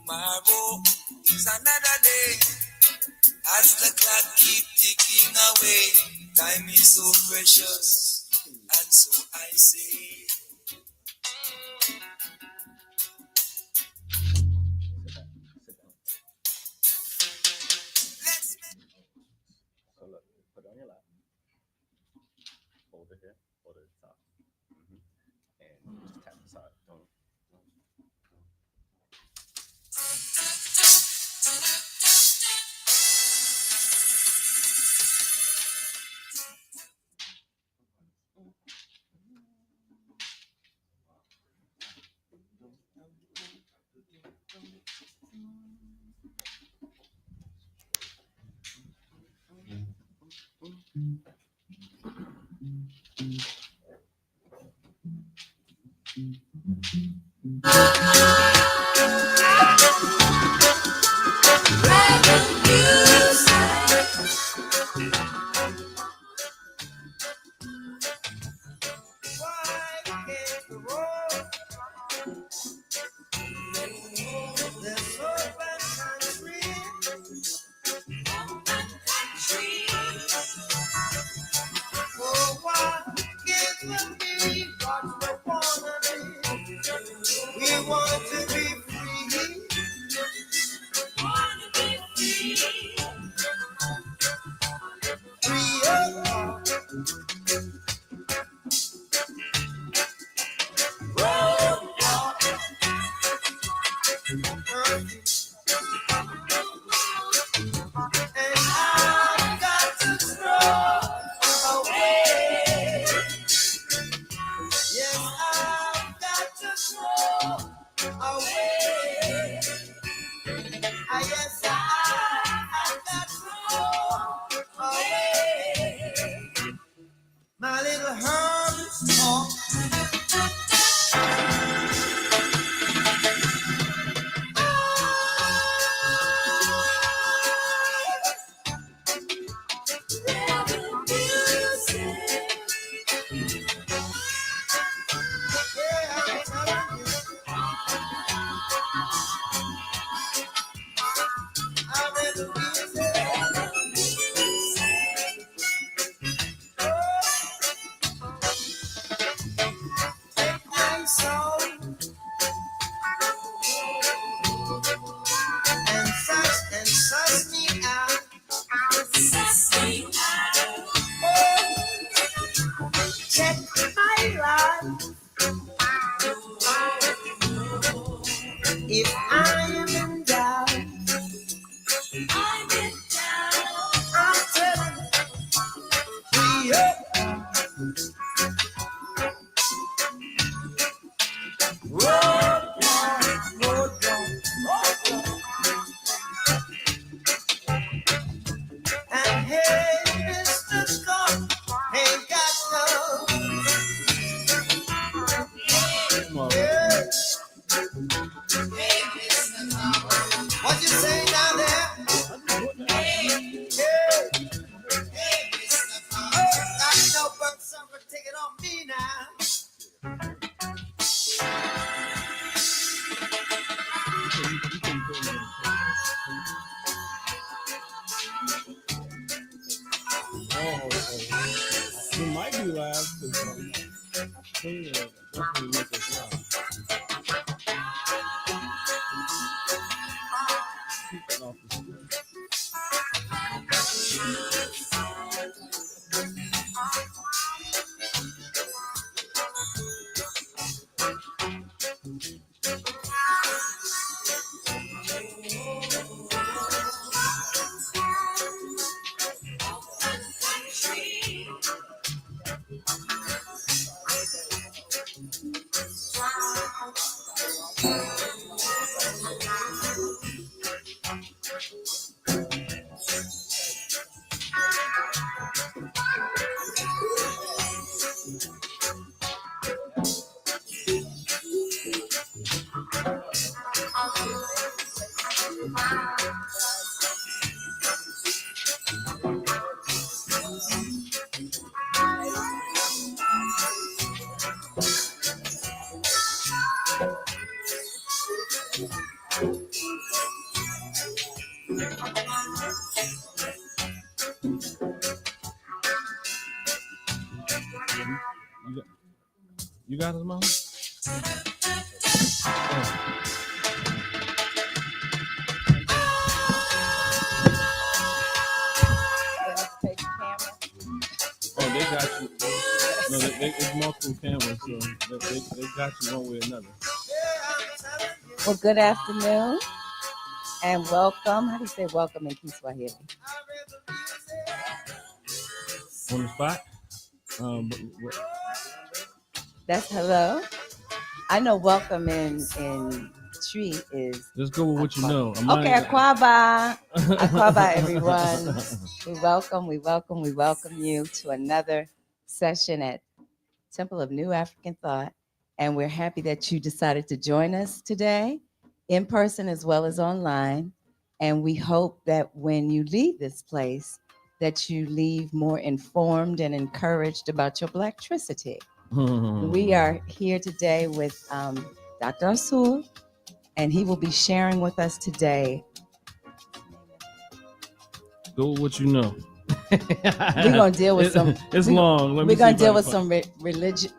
Tomorrow is another day. As the clock keep ticking away, time is so precious, and so I say. Let's make. So look, put it on your lap. Hold it here. Hold it at the top. And just tap the side. Don't. My little hermit talk. If I am in doubt, I'm in doubt. I'm telling you, and hey, Mr. Scott, ain't got no. Yeah. What you say down there? I know, but someone take it on me now. You might be live because definitely make us live. Keep it off the screen. You got his mom? Oh, they got you. No, it's multiple cameras, so they got you one way or another. Well, good afternoon and welcome. How do you say welcome in Kiswahili? On the spot? That's hello. I know welcome in Tree is. Let's go with what you know. Okay, Akwaba. Akwaba, everyone. We welcome you to another session at Temple of New African Thought. And we're happy that you decided to join us today, in person as well as online. And we hope that when you leave this place, that you leave more informed and encouraged about your Blacktricity. We are here today with Dr. Asul, and he will be sharing with us today. Go with what you know. We're going to deal with some... It's long. We're going to deal with some religion.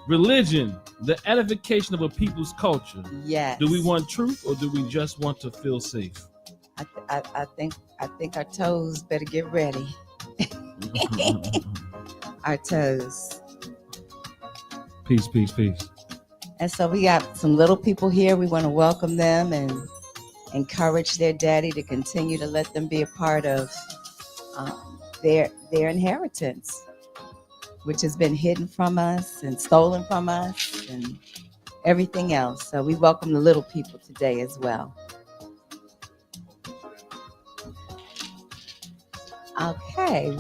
Religion, the edification of a people's culture. Yes. Do we want truth or do we just want to feel safe? I think our toes better get ready. Our toes. Peace. And so we got some little people here. We want to welcome them and encourage their daddy to continue to let them be a part of their inheritance, which has been hidden from us and stolen from us and everything else. So we welcome the little people today as well. Okay,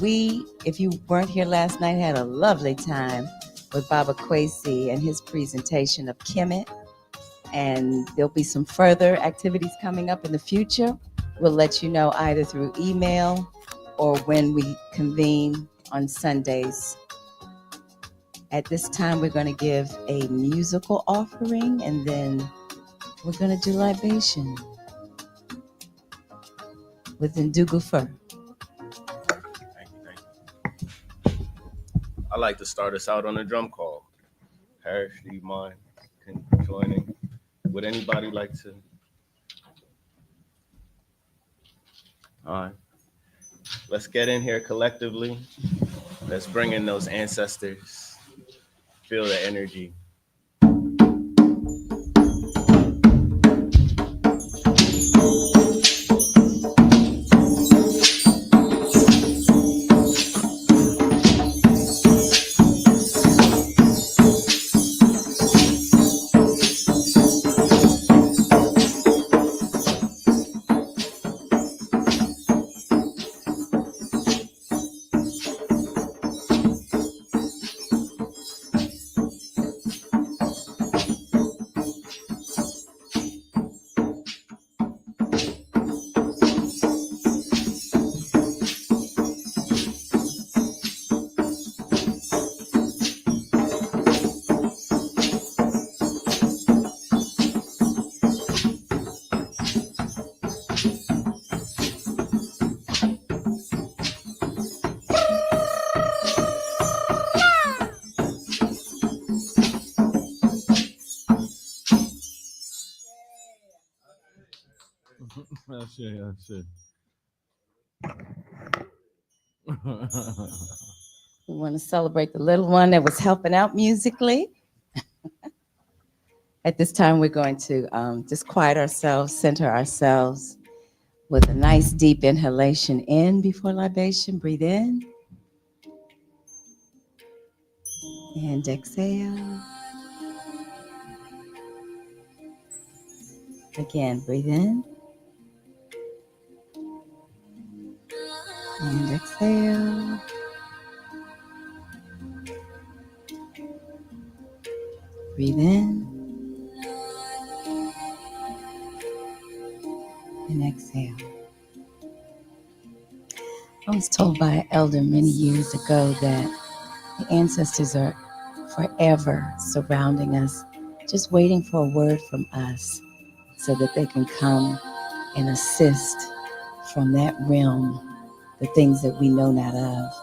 if you weren't here last night, had a lovely time with Baba Kwesi and his presentation of Kemet. And there'll be some further activities coming up in the future. We'll let you know either through email or when we convene on Sundays. At this time, we're going to give a musical offering, and then we're going to do libation with Ndugufer. Thank you. I'd like to start us out on a drum call. Harris, do you mind joining? Would anybody like to? All right. Let's get in here collectively. Let's bring in those ancestors. Feel the energy. That's it. We want to celebrate the little one that was helping out musically. At this time, we're going to just quiet ourselves, center ourselves with a nice deep inhalation in before libation. Breathe in and exhale. Again, breathe in and exhale. Breathe in and exhale. I was told by an elder many years ago that the ancestors are forever surrounding us, just waiting for a word from us so that they can come and assist from that realm the things that we know not of.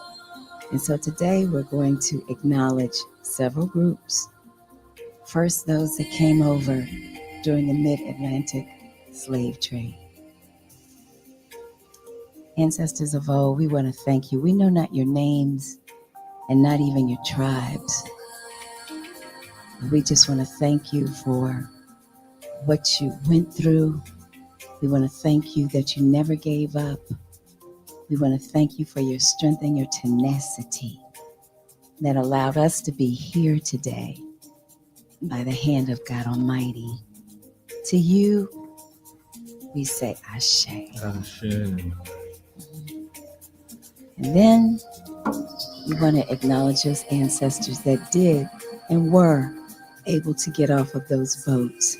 And so today we're going to acknowledge several groups. First, those that came over during the mid-Atlantic slave trade. Ancestors of old, we want to thank you. We know not your names and not even your tribes. We just want to thank you for what you went through. We want to thank you that you never gave up. We want to thank you for your strength and your tenacity that allowed us to be here today by the hand of God Almighty. To you, we say Ashe. Ashe. And then we want to acknowledge those ancestors that did and were able to get off of those boats,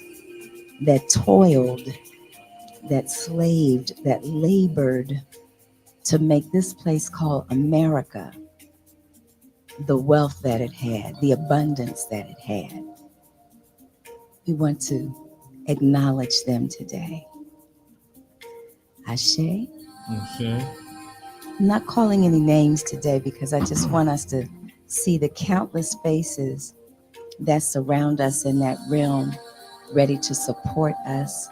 that toiled, that slaved, that labored to make this place called America the wealth that it had, the abundance that it had. We want to acknowledge them today. Ashe. Ashe. I'm not calling any names today because I just want us to see the countless faces that surround us in that realm, ready to support us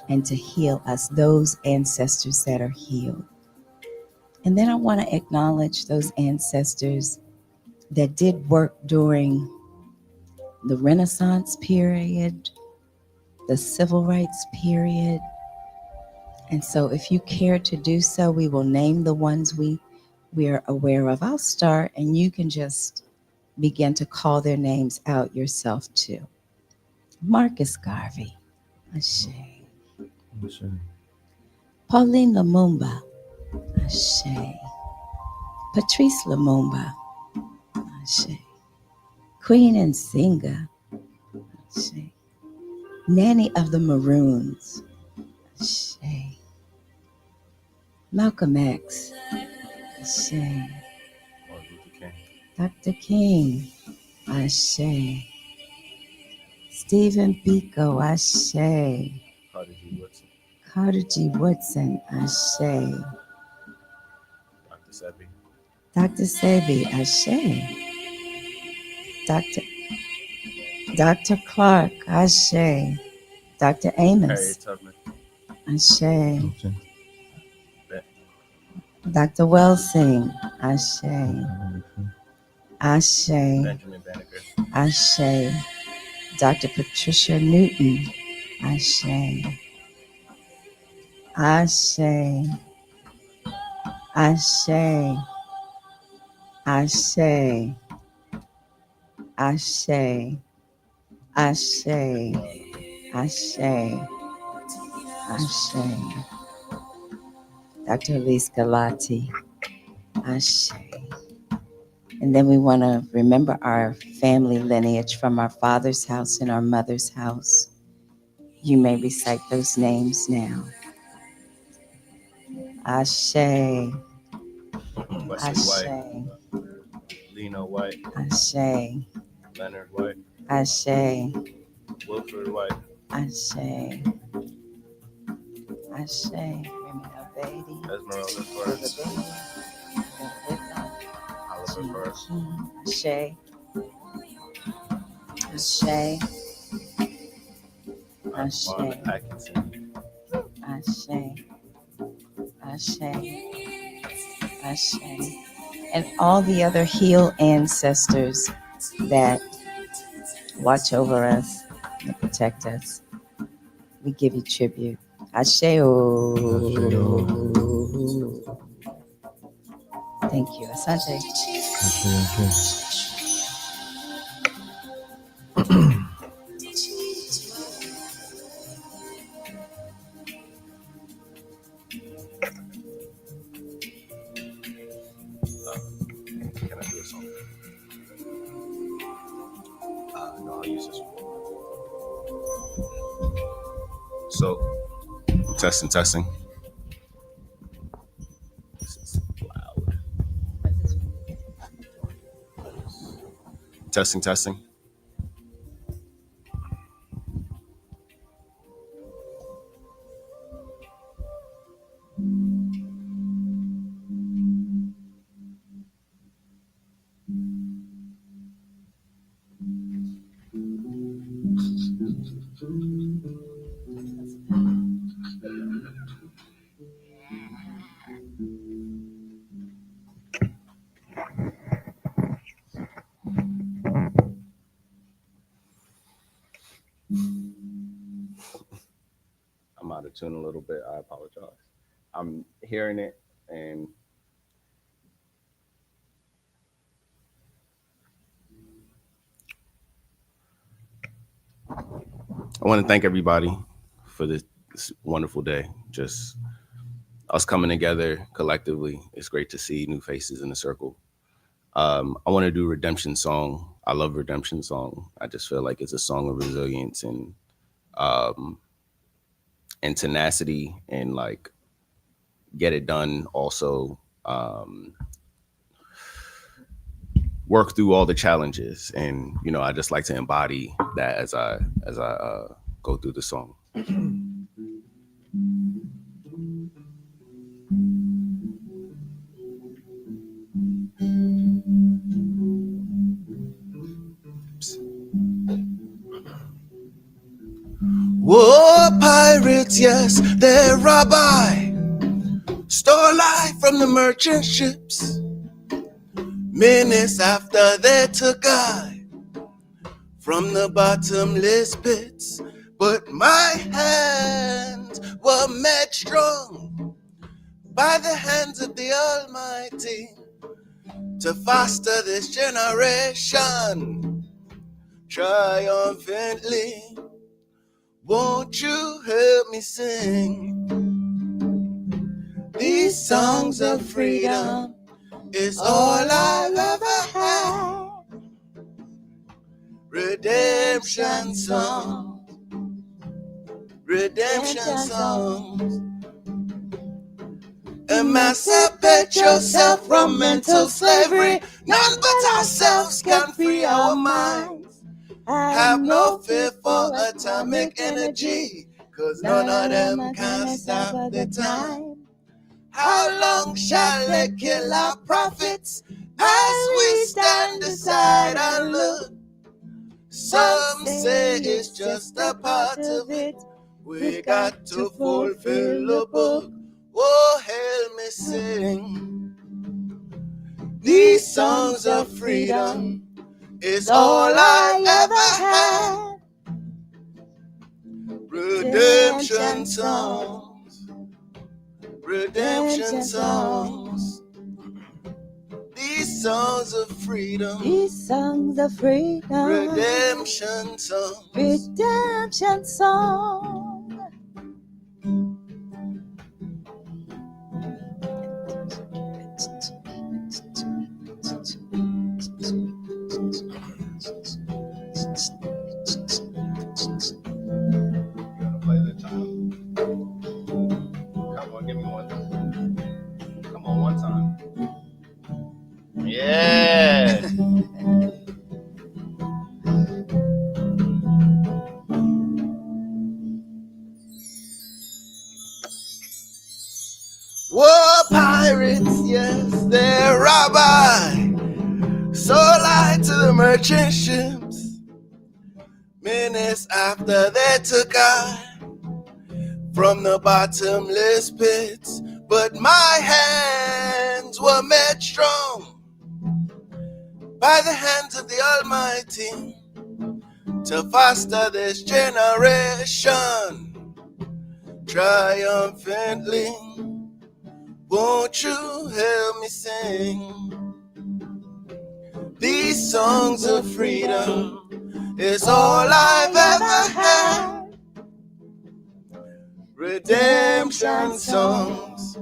and to heal us, those ancestors that are healed. And then I want to acknowledge those ancestors that did work during the Renaissance period, the Civil Rights period. And so if you care to do so, we will name the ones we are aware of. I'll start and you can just begin to call their names out yourself too. Marcus Garvey, Ashe. Ashe. Pauline Lumumba, Ashe. Patrice Lumumba, Ashe. Queen Nzinga, Ashe. Nanny of the Maroons, Ashe. Malcolm X, Ashe. Dr. King, Ashe. Stephen Biko, Ashe. Carter G. Woodson, Ashe. Dr. Sebi, Ashe. Dr. Clark, Ashe. Dr. Amos, Ashe. Ashe. Dr. Wellsing, Ashe. Ashe. Benjamin Banneker. Ashe. Dr. Patricia Newton, Ashe. Ashe. Ashe. Ashe. Ashe. Ashe. Ashe. Ashe. Dr. Elise Galati, Ashe. And then we want to remember our family lineage from our father's house and our mother's house. You may recite those names now. Ashe. Wesley Ashe. White. Lena White. Ashe. Leonard White. Ashe. Wilford White. Ashe. Ashe. Remy Beatty. Esmeralda Forrest. Oliver Forrest. Ashe. Ashe. Ashe. Marvin Atkinson. Ashe. Ashe. Ashe. And all the other healed ancestors that watch over us and protect us. We give you tribute. Ashe-o. Thank you. Asante. Ashe. Can I do a song? No, I'll use this one. So, testing. This is loud. Testing. I'm out of tune a little bit. I apologize. I'm hearing it, and I want to thank everybody for this wonderful day. Just us coming together collectively. It's great to see new faces in the circle. I want to do Redemption Song. I love Redemption Song. I just feel like it's a song of resilience um, and tenacity, and like get it done. Also, work through all the challenges, and I just like to embody that as I go through the song. War pirates, yes, they're rabbi. Stole life from the merchant ships. Minutes after they took I from the bottomless pits. But my hands were made strong by the hands of the Almighty to foster this generation triumphantly. Won't you help me sing these songs of freedom? Is all I've ever had. Redemption songs, redemption songs. Emancipate yourself from mental slavery. None but ourselves can free our minds. Have no fear for atomic energy, 'cause none of them can stop the time. How long shall they kill our prophets as we stand aside and look? Some say it's just a part of it. We got to fulfill the book. Oh, help me sing these songs of freedom. Is all I ever had. Redemption songs, redemption songs. These songs of freedom, These songs of freedom, redemption songs, redemption song. Play the time. Come on, give me one. Come on, one time. Yeah. War pirates, yes, they're rabbi. So lied to the merchant ships. Minutes after they took I from the bottomless pits. But my hands were made strong by the hands of the Almighty to foster this generation triumphantly. Won't you help me sing these songs of freedom? Is all I've ever had. Redemption songs,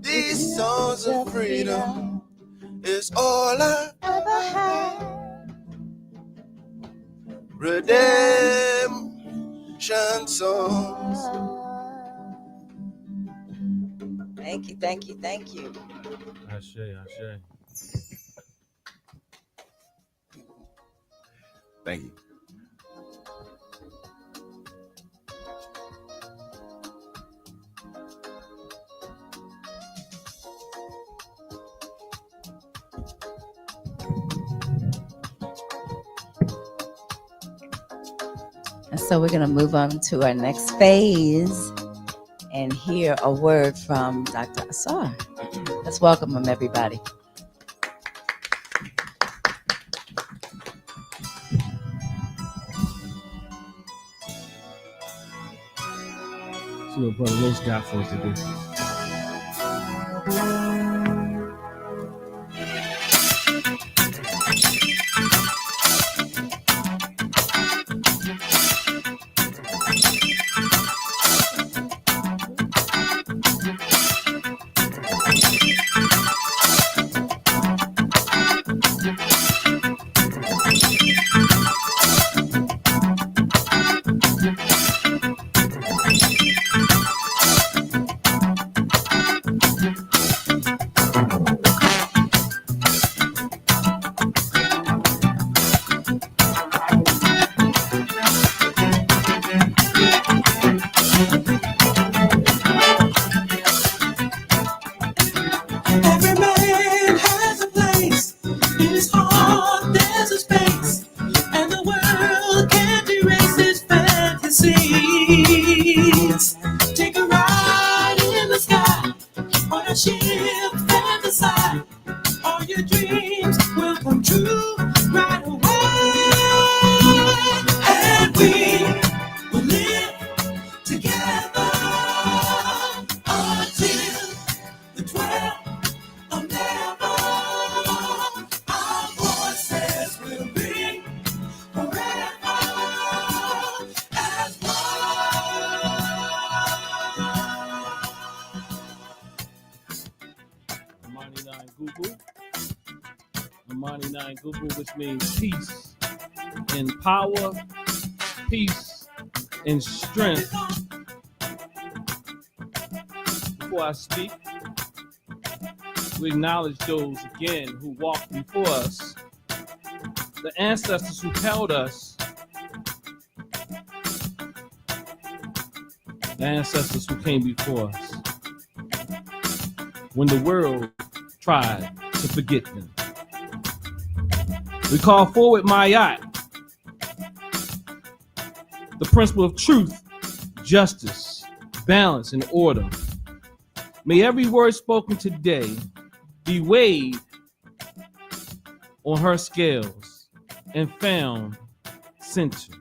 these songs of freedom is all I've ever had. Redemption songs. Thank you, thank you, thank you. Ashe, ashe. Thank you. And so we're going to move on to our next phase and hear a word from Dr. Asar. Let's welcome him, everybody. See what Brother Los got for us today. Every man has a place. In his heart there's a space, and the world can't erase his fantasies. Take a ride in the sky on a ship fantasize. All your dreams will come true right away, and we will live together until the 12th of never. Our voices will be forever as one. Amani 9 Google. Amani 9 Google, which means peace and power, peace and strength. Before I speak, we acknowledge those again who walked before us, the ancestors who held us, the ancestors who came before us when the world tried to forget them. We call forward Mayat, the principle of truth, justice, balance, and order. May every word spoken today be weighed on her scales and found centered.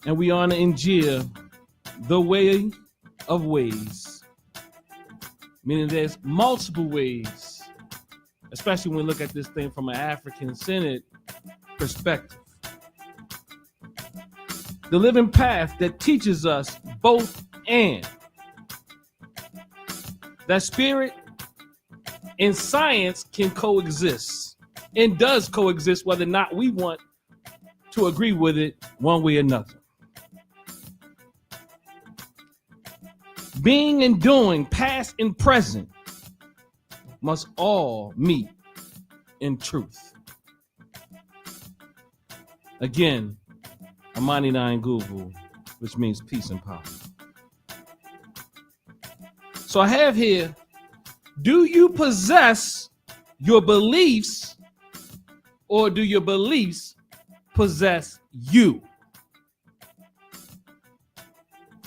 And we honor Njia, the way of ways, meaning there's multiple ways, especially when we look at this thing from an African-centered perspective. The living path that teaches us both and. That spirit and science can coexist and does coexist whether or not we want to agree with it one way or another. Being and doing, past and present, must all meet in truth. Again, Amani 9 Google, which means peace and power. So I have here, do you possess your beliefs, or do your beliefs possess you?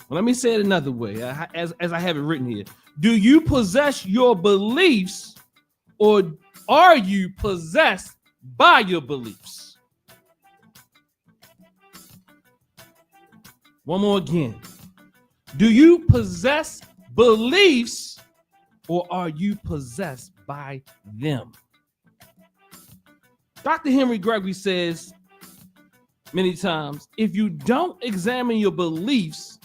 Well, let me say it another way, as I have it written here. Do you possess your beliefs, or are you possessed by your beliefs? One more again. Do you possess beliefs, or are you possessed by them? Dr. Henry Gregory says many times, if you don't examine your beliefs,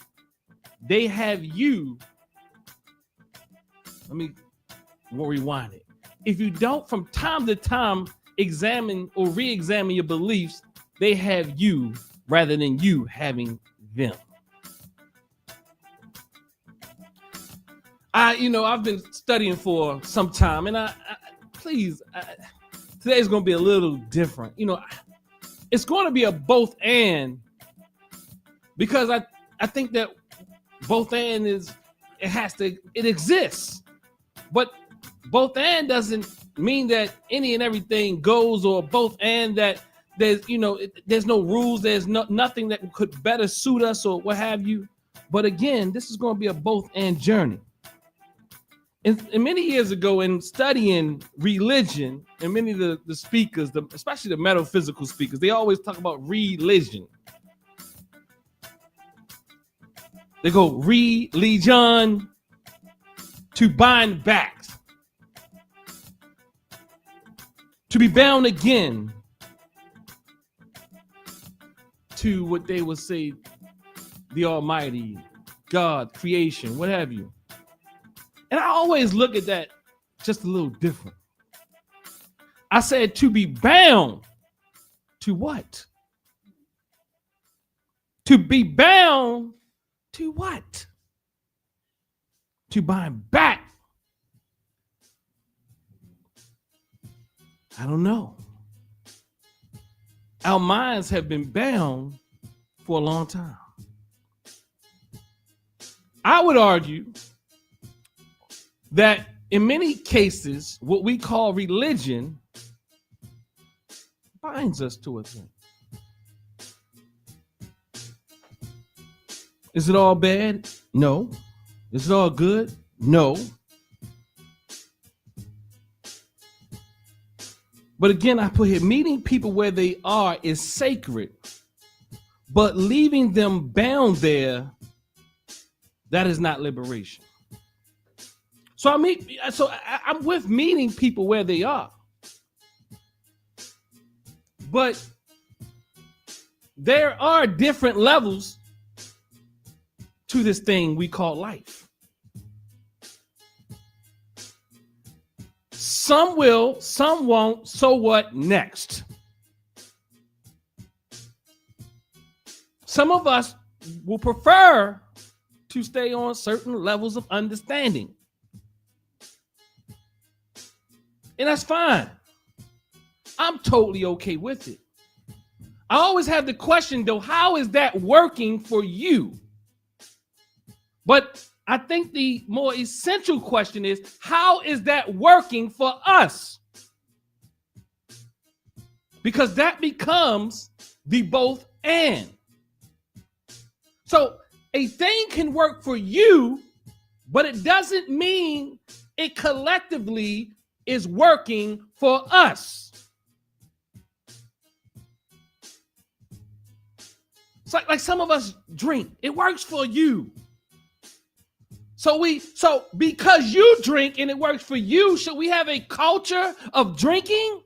they have you. Let me rewind it. If you don't from time to time examine or re-examine your beliefs, they have you rather than you having them. I've been studying for some time, and today's going to be a little different. It's going to be a both and, because I think that both and it exists, but both and doesn't mean that any and everything goes, or both and that there's there's no rules, there's nothing that could better suit us or what have you. But again, this is going to be a both and journey. And many years ago, in studying religion, and many of the speakers, especially the metaphysical speakers, they always talk about religion. They go religion, to bind back, to be bound again to what they would say, the Almighty, God, creation, what have you. And I always look at that just a little different. I said to be bound to what? To be bound to what? To bind back. I don't know. Our minds have been bound for a long time. I would argue that in many cases, what we call religion binds us to a thing. Is it all bad? No. Is it all good? No. But again, I put here, meeting people where they are is sacred, but leaving them bound there, that is not liberation. So I'm with meeting people where they are. But there are different levels to this thing we call life. Some will, some won't. So what next? Some of us will prefer to stay on certain levels of understanding. And that's fine. I'm totally okay with it. I always have the question, though, how is that working for you? But I think the more essential question is, how is that working for us? Because that becomes the both and. So a thing can work for you, but it doesn't mean it collectively is working for us. It's like some of us drink. It works for you. So because you drink and it works for you, should we have a culture of drinking?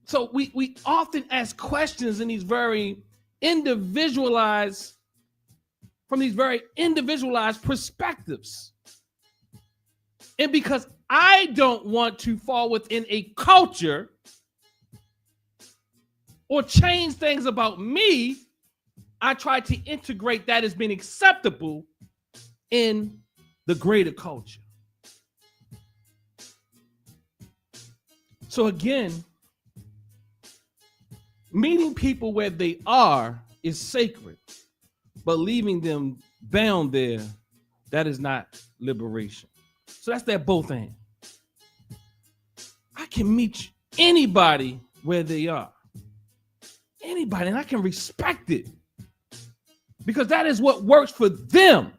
So we often ask questions in these very individualized, from these very individualized perspectives. And because I don't want to fall within a culture or change things about me, I try to integrate that as being acceptable in the greater culture. So again, meeting people where they are is sacred, but leaving them bound there, that is not liberation. So that's that both and. I can meet anybody where they are. Anybody, and I can respect it because that is what works for them.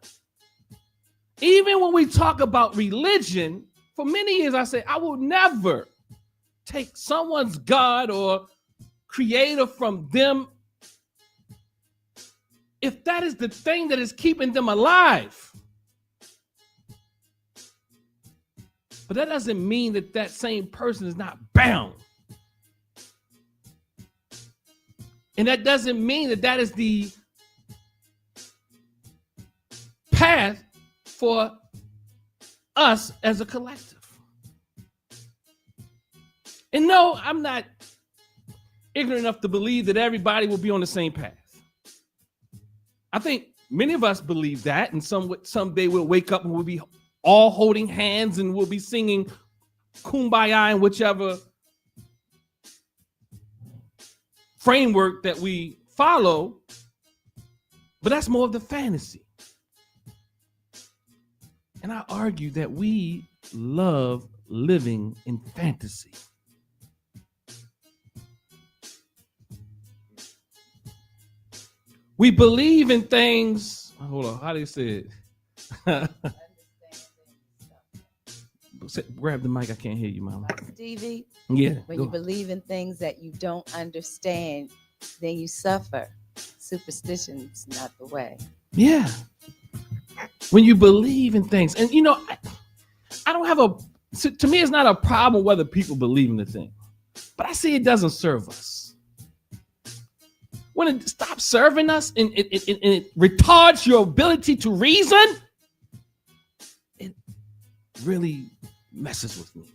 Even when we talk about religion, for many years I say I will never take someone's God or creator from them if that is the thing that is keeping them alive. But that doesn't mean that that same person is not bound. And that doesn't mean that that is the path for us as a collective. And no, I'm not ignorant enough to believe that everybody will be on the same path. I think many of us believe that, and someday we'll wake up and we'll be all holding hands and we'll be singing Kumbaya in whichever framework that we follow, but that's more of the fantasy. And I argue that we love living in fantasy. We believe in things. Hold on, how do you say it? Grab the mic. I can't hear you, Mama. Stevie, Yeah. when you believe in things that you don't understand, then you suffer. Superstition's not the way. Yeah. When you believe in things. And you know, I don't have to me, it's not a problem whether people believe in the thing. But I see it doesn't serve us. When it stops serving us and it retards your ability to reason, it really messes with me.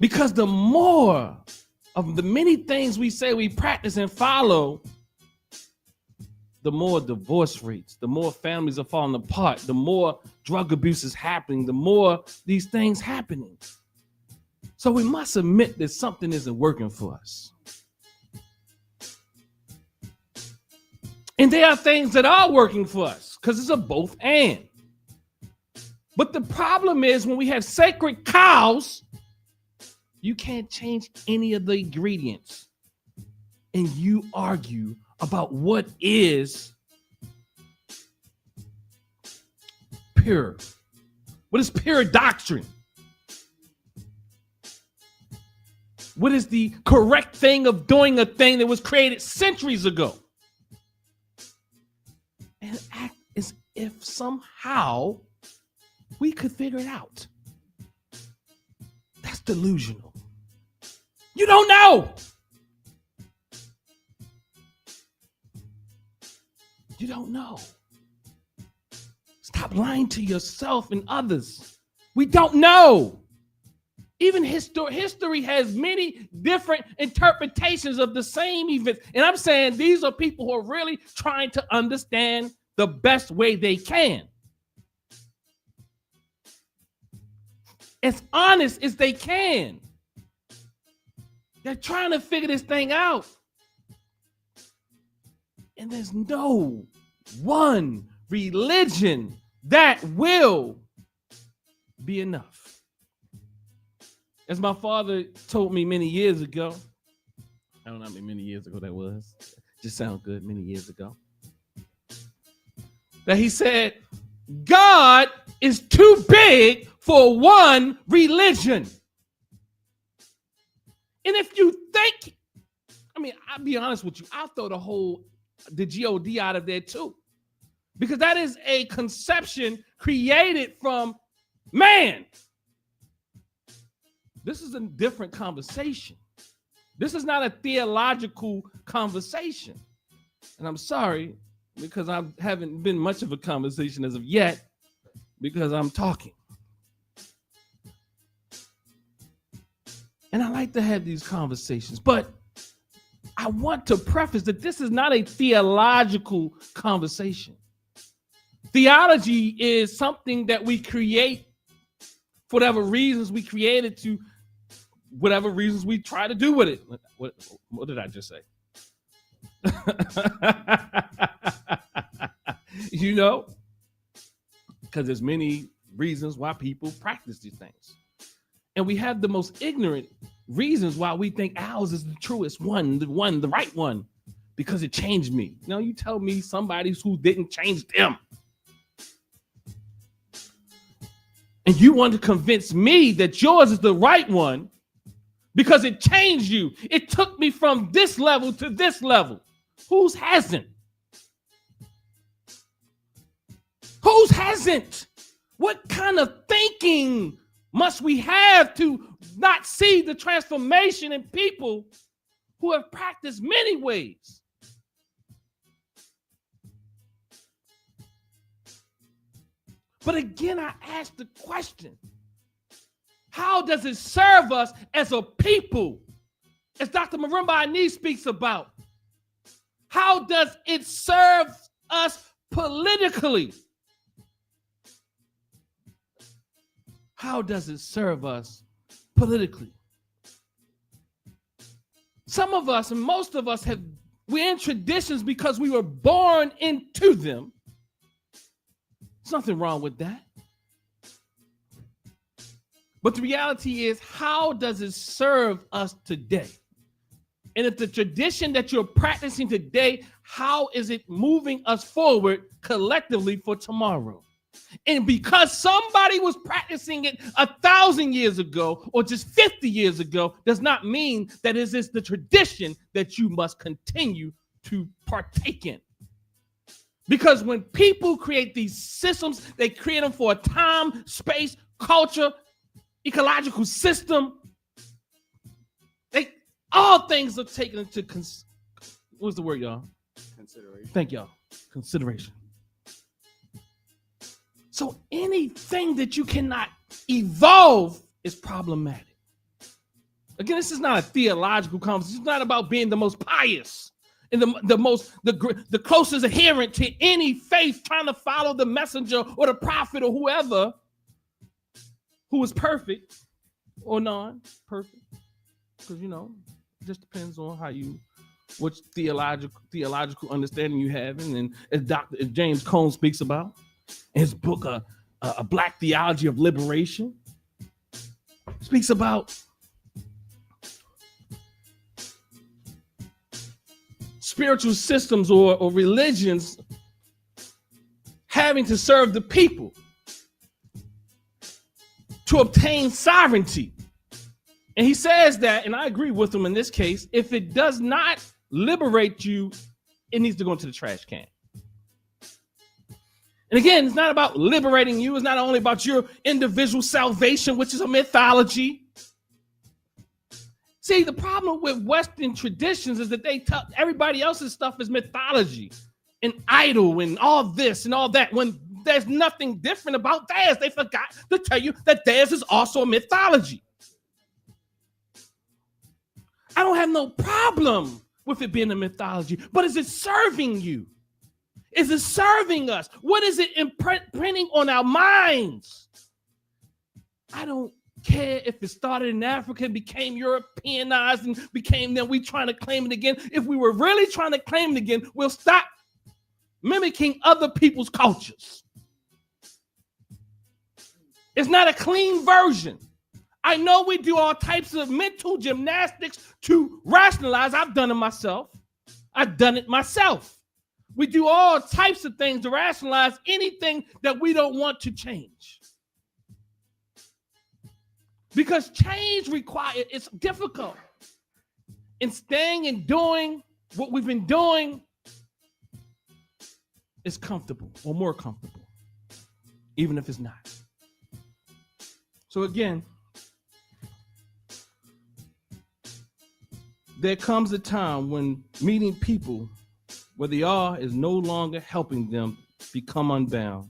Because the more of the many things we say we practice and follow, the more divorce rates, the more families are falling apart, the more drug abuse is happening, the more these things happening. So we must admit that something isn't working for us. And there are things that are working for us because it's a both and. But the problem is when we have sacred cows, you can't change any of the ingredients. And you argue about what is pure. What is pure doctrine? What is the correct thing of doing a thing that was created centuries ago? And act as if somehow we could figure it out. That's delusional. You don't know. You don't know. Stop lying to yourself and others. We don't know. Even history has many different interpretations of the same event. And I'm saying these are people who are really trying to understand the best way they can. As honest as they can. They're trying to figure this thing out. And there's no one religion that will be enough. As my father told me many years ago, I don't know how many years ago that was, just sounds good, many years ago, that he said, God is too big for one religion. And if you think, I mean, I'll be honest with you, I'll throw the G.O.D. out of there too. Because that is a conception created from man. This is a different conversation. This is not a theological conversation. And I'm sorry, because I haven't been much of a conversation as of yet, because I'm talking. And I like to have these conversations, but I want to preface that this is not a theological conversation. Theology is something that we create for whatever reasons we created to, whatever reasons we try to do with it. What did I just say? You know, because there's many reasons why people practice these things. And we have the most ignorant reasons why we think ours is the truest one, the right one, because it changed me. Now you tell me somebody who didn't change them. And you want to convince me that yours is the right one because it changed you. It took me from this level to this level. Whose hasn't? Whose hasn't? What kind of thinking must we have to not see the transformation in people who have practiced many ways? But again, I ask the question, how does it serve us as a people? As Dr. Marimba Ani speaks about, how does it serve us politically? How does it serve us politically? Some of us and most of us we're in traditions because we were born into them. There's nothing wrong with that. But the reality is, how does it serve us today? And if the tradition that you're practicing today, how is it moving us forward collectively for tomorrow? And because somebody was practicing it 1,000 years ago or just 50 years ago does not mean that it is the tradition that you must continue to partake in. Because when people create these systems, they create them for a time, space, culture, ecological system. All things are taken into what's the word, y'all? Consideration. Thank y'all. Consideration. So anything that you cannot evolve is problematic. Again, this is not a theological conversation. It's not about being the most pious and the closest adherent to any faith, trying to follow the messenger or the prophet or whoever who is perfect or non-perfect. Because, it just depends on which theological understanding you have. And as James Cone speaks about in his book, A Black Theology of Liberation, speaks about spiritual systems or religions having to serve the people to obtain sovereignty. And he says that, and I agree with him in this case, if it does not liberate you, it needs to go into the trash can. And again, it's not about liberating you. It's not only about your individual salvation, which is a mythology. See, the problem with Western traditions is that they tell everybody else's stuff is mythology and idol and all this and all that, when there's nothing different about theirs. They forgot to tell you that theirs is also a mythology. I don't have no problem with it being a mythology, but is it serving you? Is it serving us? What is it imprinting on our minds? I don't care if it started in Africa, became Europeanized, and then we trying to claim it again. If we were really trying to claim it again, we'll stop mimicking other people's cultures. It's not a clean version. I know we do all types of mental gymnastics to rationalize. I've done it myself. We do all types of things to rationalize anything that we don't want to change. Because change it's difficult. And staying and doing what we've been doing is comfortable or more comfortable, even if it's not. So again, there comes a time when meeting people where they are is no longer helping them become unbound.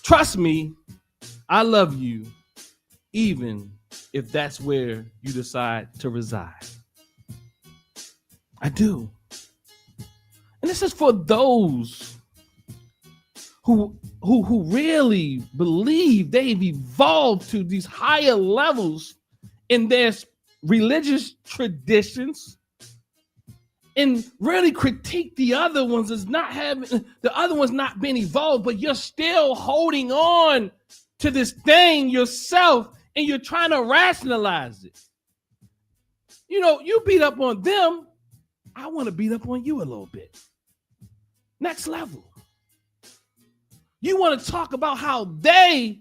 Trust me, I love you, even if that's where you decide to reside. I do. And this is for those who really believe they've evolved to these higher levels in their religious traditions and really critique the other ones as not being evolved, but you're still holding on to this thing yourself and you're trying to rationalize it. You beat up on them. I want to beat up on you a little bit. Next level. You want to talk about how they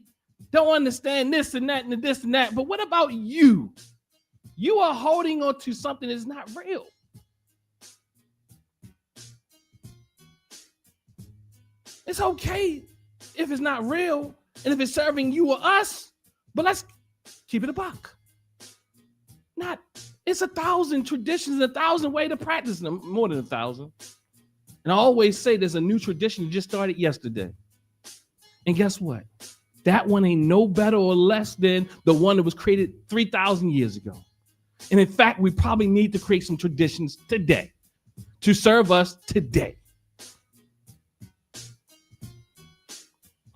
don't understand this and that and this and that, but what about you? You are holding on to something that's not real. It's okay if it's not real and if it's serving you or us, but let's keep it a buck. It's 1,000 traditions, 1,000 ways to practice them, more than 1,000. And I always say there's a new tradition that just started yesterday. And guess what? That one ain't no better or less than the one that was created 3,000 years ago. And in fact, we probably need to create some traditions today to serve us today.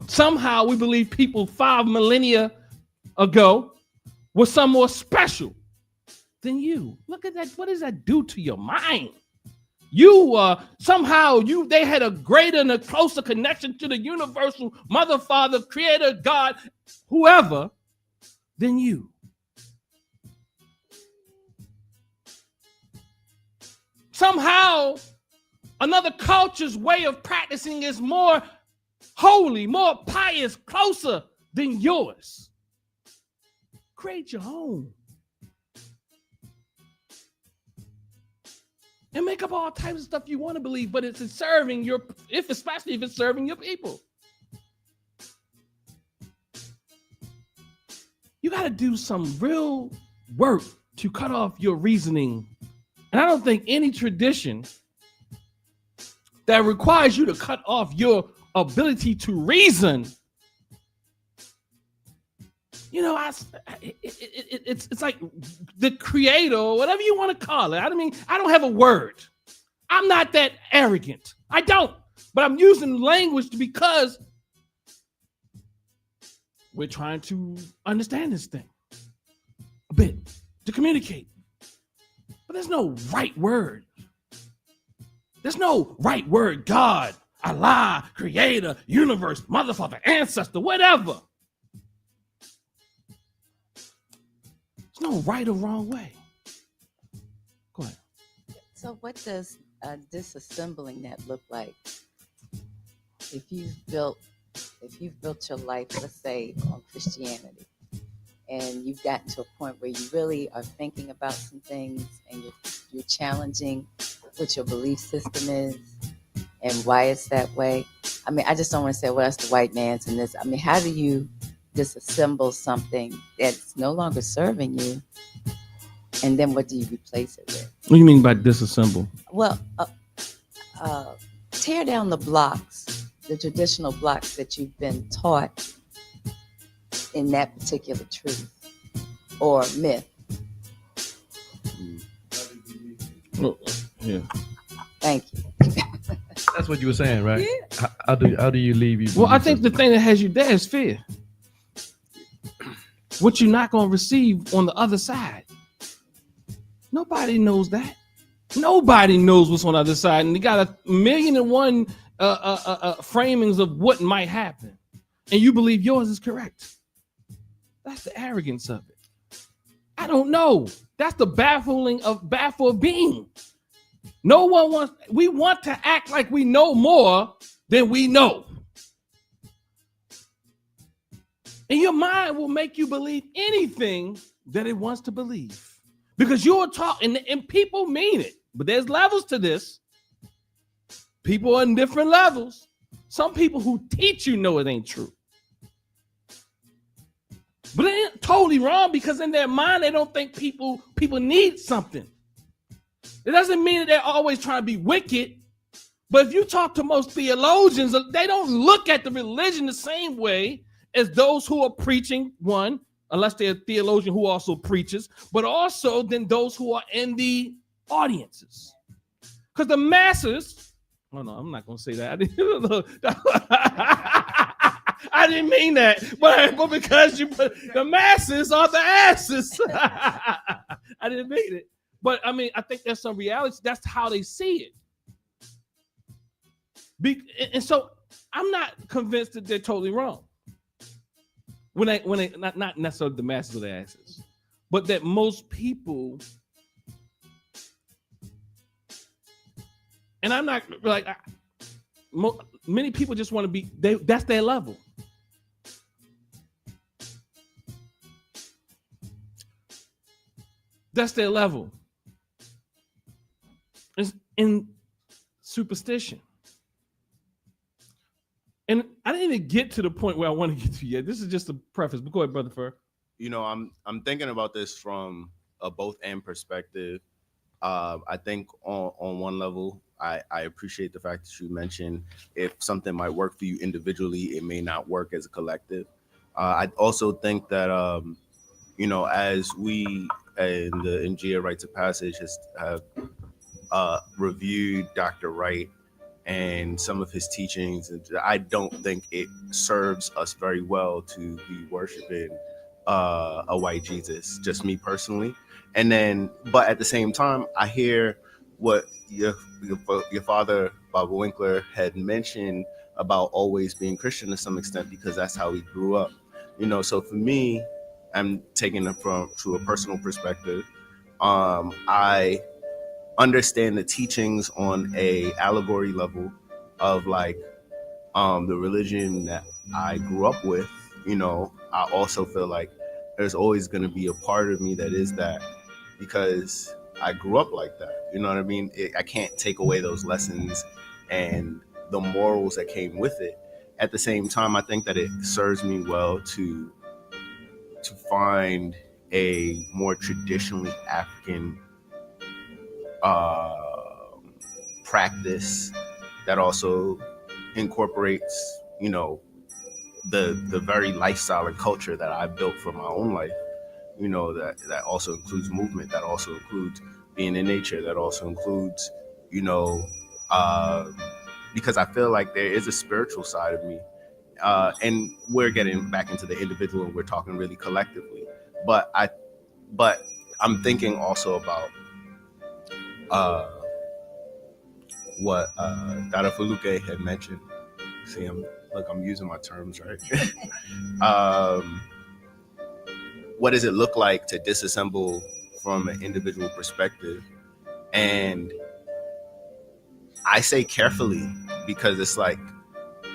Somehow we believe people 5 millennia ago were some more special than you. Look at that. What does that do to your mind? They had a greater and a closer connection to the universal mother, father, creator, God, whoever, than you. Somehow, another culture's way of practicing is more holy, more pious, closer than yours. Create your own. And make up all types of stuff you want to believe, but it's serving especially if it's serving your people. You got to do some real work to cut off your reasoning. And I don't think any tradition that requires you to cut off your ability to reason, it's like the creator or whatever you want to call it. I don't have a word. I'm not that arrogant. I don't. But I'm using language because we're trying to understand this thing a bit, to communicate. But there's no right word. There's no right word. God, Allah, creator, universe, mother, father, ancestor, whatever. There's no right or wrong way. Go ahead. So what does disassembling that look like? If you've built your life, let's say, on Christianity, and you've gotten to a point where you really are thinking about some things and you're challenging what your belief system is and why it's that way. I just don't want to say, well, that's the white man's and this. How do you disassemble something that's no longer serving you, and then what do you replace it with? What do you mean by disassemble? Well, tear down the blocks, the traditional blocks that you've been taught in that particular truth or myth. Oh, yeah. Thank you. That's what you were saying, right? Yeah. How do you leave you? Well, I think the thing that has you there is fear. What you're not going to receive on the other side. Nobody knows that. Nobody knows what's on the other side. And you got 1,000,001 framings of what might happen. And you believe yours is correct. That's the arrogance of it. I don't know. That's the baffled being. We want to act like we know more than we know. And your mind will make you believe anything that it wants to believe. Because you're talking, and people mean it. But there's levels to this. People are in different levels. Some people who teach you know it ain't true. But it ain't totally wrong, because in their mind, they don't think people need something. It doesn't mean that they're always trying to be wicked. But if you talk to most theologians, they don't look at the religion the same way as those who are preaching, one, unless they're a theologian who also preaches, but also than those who are in the audiences. Because the masses, oh no, I'm not going to say that. I didn't mean that, but because you put the masses are the asses. I didn't mean it. But I think there's some reality. That's how they see it. And so I'm not convinced that they're totally wrong. When they not necessarily the masses of the asses, but that most people, and I'm not like many people just want to be. That's their level. That's their level. It's in superstition. And I didn't even get to the point where I want to get to yet. This is just a preface. But go ahead, Brother Fur. I'm thinking about this from a both end perspective. I think on one level, I appreciate the fact that you mentioned if something might work for you individually, it may not work as a collective. I also think that as we in the Njia Rites of Passage have reviewed Dr. Wright and some of his teachings, and I don't think it serves us very well to be worshiping a white Jesus, just me personally. And then, but at the same time, I hear what your father Baba Winkler had mentioned about always being Christian to some extent, because that's how he grew up. So for me, I'm taking it from to a personal perspective. I understand the teachings on a allegory level of like the religion that I grew up with. I also feel like there's always going to be a part of me that is that, because I grew up like that. You know what I mean? I can't take away those lessons and the morals that came with it. At the same time, I think that it serves me well to find a more traditionally African uh, practice that also incorporates, the very lifestyle and culture that I built for my own life. That also includes movement, that also includes being in nature, that also includes, you know, uh, because I feel like there is a spiritual side of me. And we're getting back into the individual and we're talking really collectively. But I'm thinking also about uh, what Dada Faluke had mentioned. See, I'm using my terms right. um, what does it look like to disassemble from an individual perspective? And I say carefully, because it's like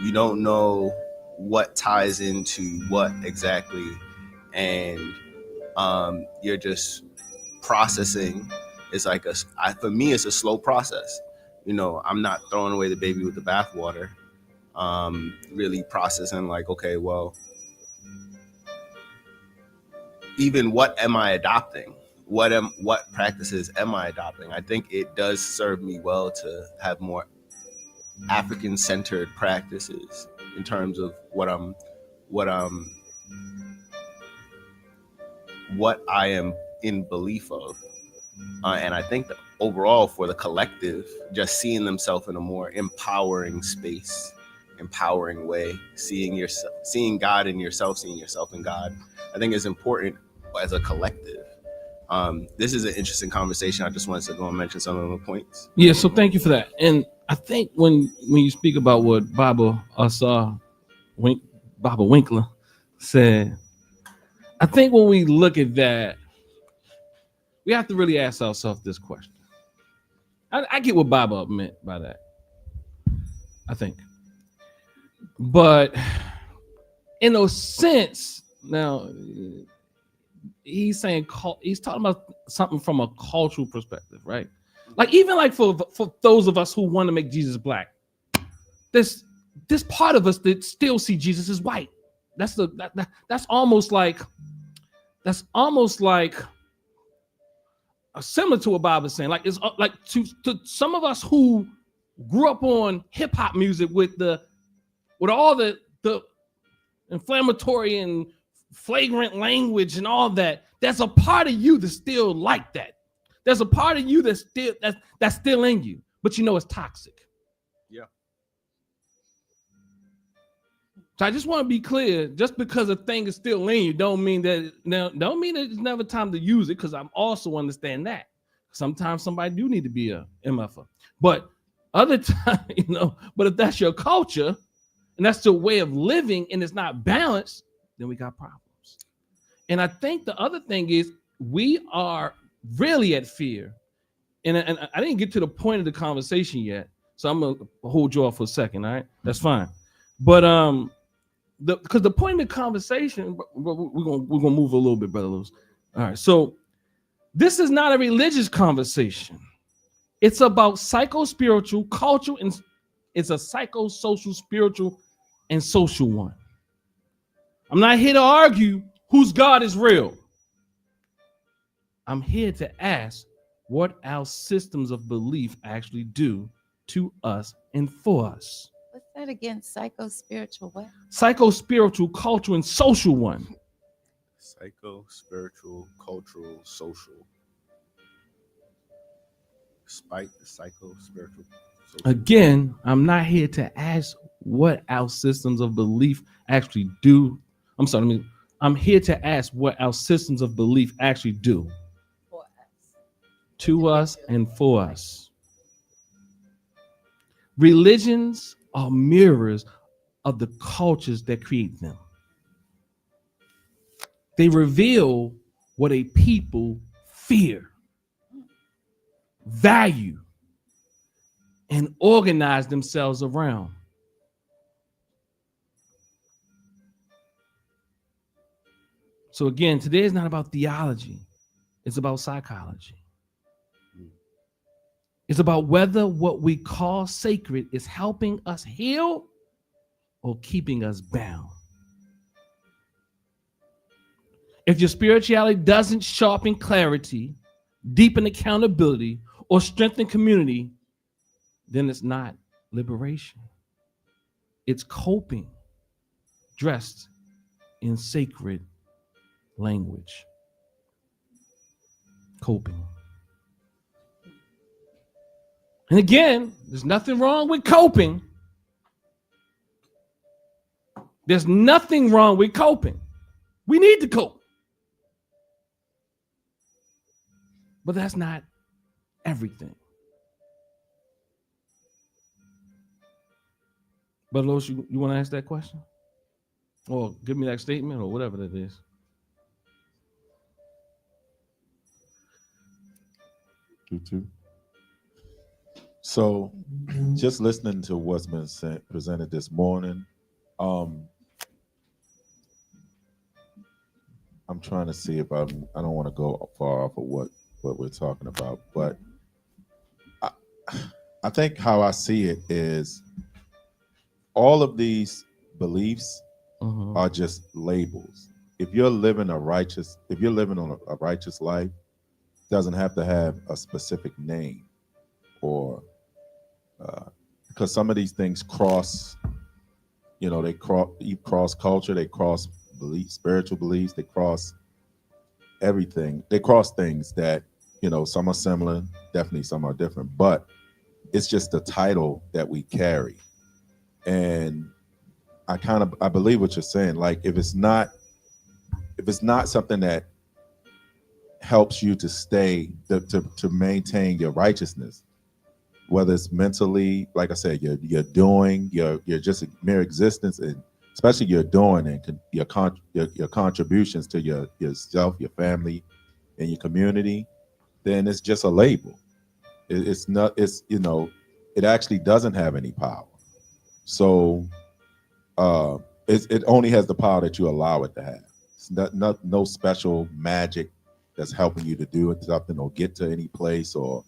you don't know what ties into what exactly, and you're just processing. It's like for me, it's a slow process. I'm not throwing away the baby with the bathwater. Really processing like, okay, well, even what am I adopting? What practices am I adopting? I think it does serve me well to have more African-centered practices in terms of what I am in belief of. And I think that overall for the collective, just seeing themselves in a more empowering space, empowering way, seeing God in yourself, seeing yourself in God, I think is important as a collective. This is an interesting conversation. I just wanted to go and mention some of the points. Yeah, so thank you for that. And I think when you speak about what Baba Winkler said, I think when we look at that, we have to really ask ourselves this question. I get what Baba meant by that, I think. But in a sense, now he's talking about something from a cultural perspective, right? Like even like for those of us who want to make Jesus black, this part of us that still see Jesus as white. That's almost like similar to what Bob is saying. Like it's like to some of us who grew up on hip hop music with all the inflammatory and flagrant language and all that. There's a part of you that's still like that. There's a part of you that's still in you, but it's toxic. Yeah. So I just want to be clear. Just because a thing is still in you, don't mean that it's never time to use it. Because I'm also understand that sometimes somebody do need to be a MFer, but other time, But if that's your culture and that's the way of living, and it's not balanced, then we got problems. And I think the other thing is we are really at fear. And I didn't get to the point of the conversation yet, so I'm gonna hold you off for a second. All right, that's fine. But because the point of the conversation, we're gonna move a little bit, Brother Lewis. All right, so this is not a religious conversation. It's about psycho-spiritual, cultural, and it's a psycho-social, spiritual, and social one. I'm not here to argue whose God is real. I'm here to ask what our systems of belief actually do to us and for us. What's that again? Psycho-spiritual what? Psycho-spiritual, cultural, and social one. Psycho-spiritual, cultural, social. Psycho-spiritual. Social. Again, I'm not here to ask what our systems of belief actually do. I'm here to ask what our systems of belief actually do For us. to us and for us. Religions are mirrors of the cultures that create them. They reveal what a people fear, value, and organize themselves around. So again, today is not about theology. It's about psychology. It's about whether what we call sacred is helping us heal or keeping us bound. If your spirituality doesn't sharpen clarity, deepen accountability, or strengthen community, then it's not liberation. It's coping dressed in sacred language. Coping. And again, there's nothing wrong with coping. There's nothing wrong with coping. We need to cope. But that's not everything. But Lois, you want to ask that question? Or give me that statement or whatever that is. So, just listening to what's been presented this morning, I'm trying to see if I don't want to go far off of what we're talking about, but I think how I see it is all of these beliefs are just labels. If you're living on a righteous life, it doesn't have to have a specific name, or because some of these things cross, they cross culture, they cross spiritual beliefs, they cross everything. They cross things that, some are similar, definitely some are different, but it's just the title that we carry. And I believe what you're saying. Like, if it's not something that helps you to stay to maintain your righteousness, whether it's mentally, like I said, you're doing, you're just a mere existence, and especially your doing and your contributions to yourself, your family, and your community, then it's just a label. It's not. It's it actually doesn't have any power. So it only has the power that you allow it to have. It's no special magic that's helping you to do something or get to any place or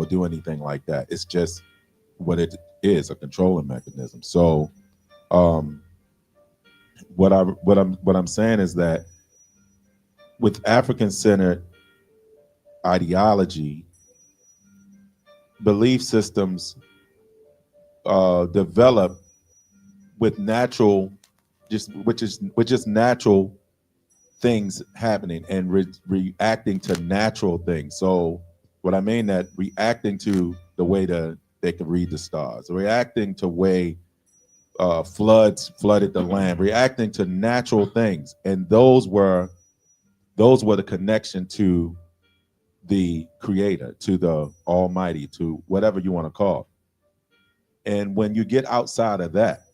do anything like that. It's just what it is, a controlling mechanism. So what I'm saying is that with African-centered ideology, belief systems develop with natural, which is natural things happening and reacting to natural things. So what I mean that reacting to the way that they can read the stars, reacting to way floods flooded the land, reacting to natural things, and those were the connection to the Creator, to the Almighty, to whatever you want to call it. And when you get outside of that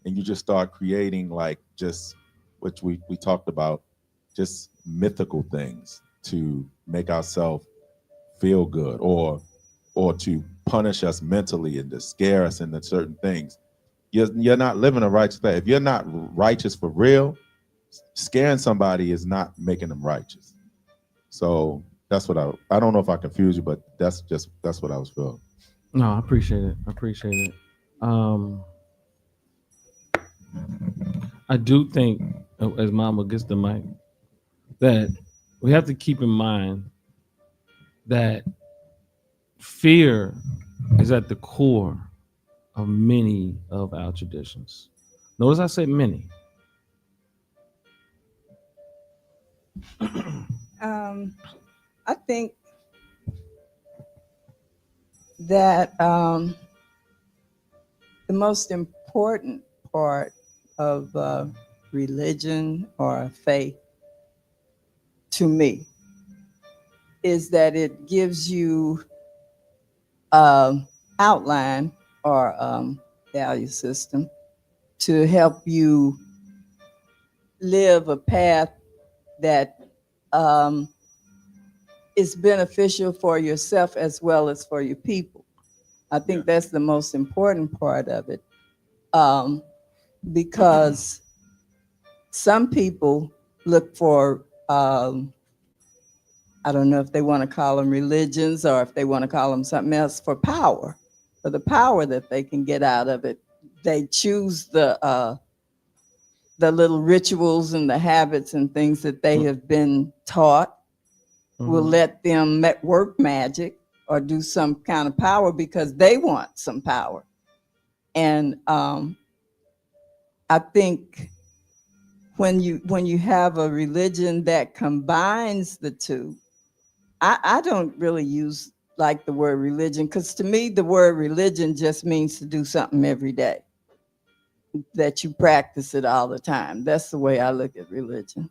and you just start creating, like, just which we talked about, just mythical things to make ourselves feel good or to punish us mentally and to scare us into certain things, you're not living a righteous life. If you're not righteous for real, scaring somebody is not making them righteous. So that's what I don't know if I confuse you, but that's what I was feeling. No, I appreciate it. I do think, as Mama gets the mic, that we have to keep in mind that fear is at the core of many of our traditions. Notice I said many. I think that the most important part of religion or faith to me is that it gives you outline or value system to help you live a path that is beneficial for yourself as well as for your people. I think that's the most important part of it, because some people look for, I don't know if they want to call them religions or if they want to call them something else, for power, for the power that they can get out of it. They choose the little rituals and the habits and things that they have been taught will let them work magic or do some kind of power because they want some power. And I think when you have a religion that combines the two, I don't really use like the word religion, because to me the word religion just means to do something every day, that you practice it all the time. That's the way I look at religion.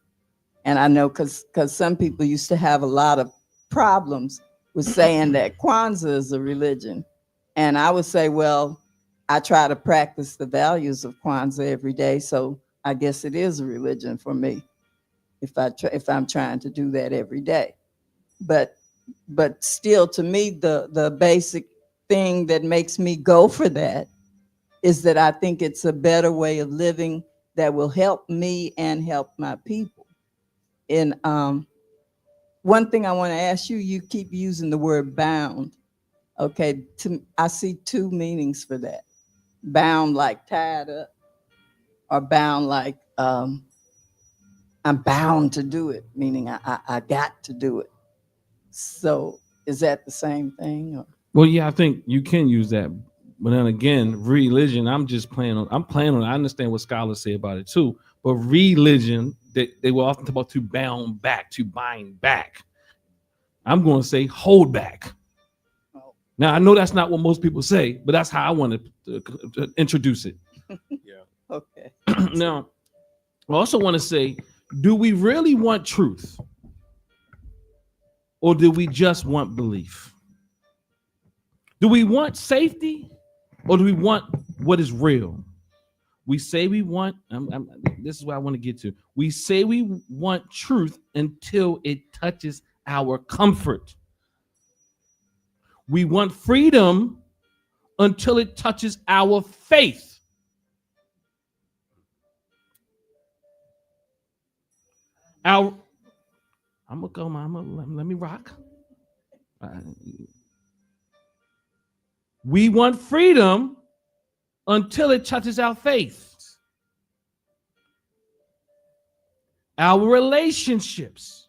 And I know because some people used to have a lot of problems with saying that Kwanzaa is a religion. And I would say, well, I try to practice the values of Kwanzaa every day, so I guess it is a religion for me if I'm trying to do that every day. But still, to me, the basic thing that makes me go for that is that I think it's a better way of living that will help me and help my people. And one thing I want to ask you, you keep using the word bound. Okay, I see two meanings for that. Bound like tied up, or bound like I'm bound to do it, meaning I got to do it. So is that the same thing? Or? Well, yeah, I think you can use that. But then again, religion, I'm playing on, I understand what scholars say about it too. But religion, they will often talk about to bound back, to bind back. I'm going to say hold back. Now, I know that's not what most people say, but that's how I want to introduce it. Yeah. Okay. Now, I also want to say, do we really want truth? Or do we just want belief? Do we want safety? Or do we want what is real? We say we want, this is what I want to get to. We say we want truth until it touches our comfort. We want freedom until it touches our faith. I'm gonna go, mama. Let me rock. We want freedom until it touches our faith, our relationships,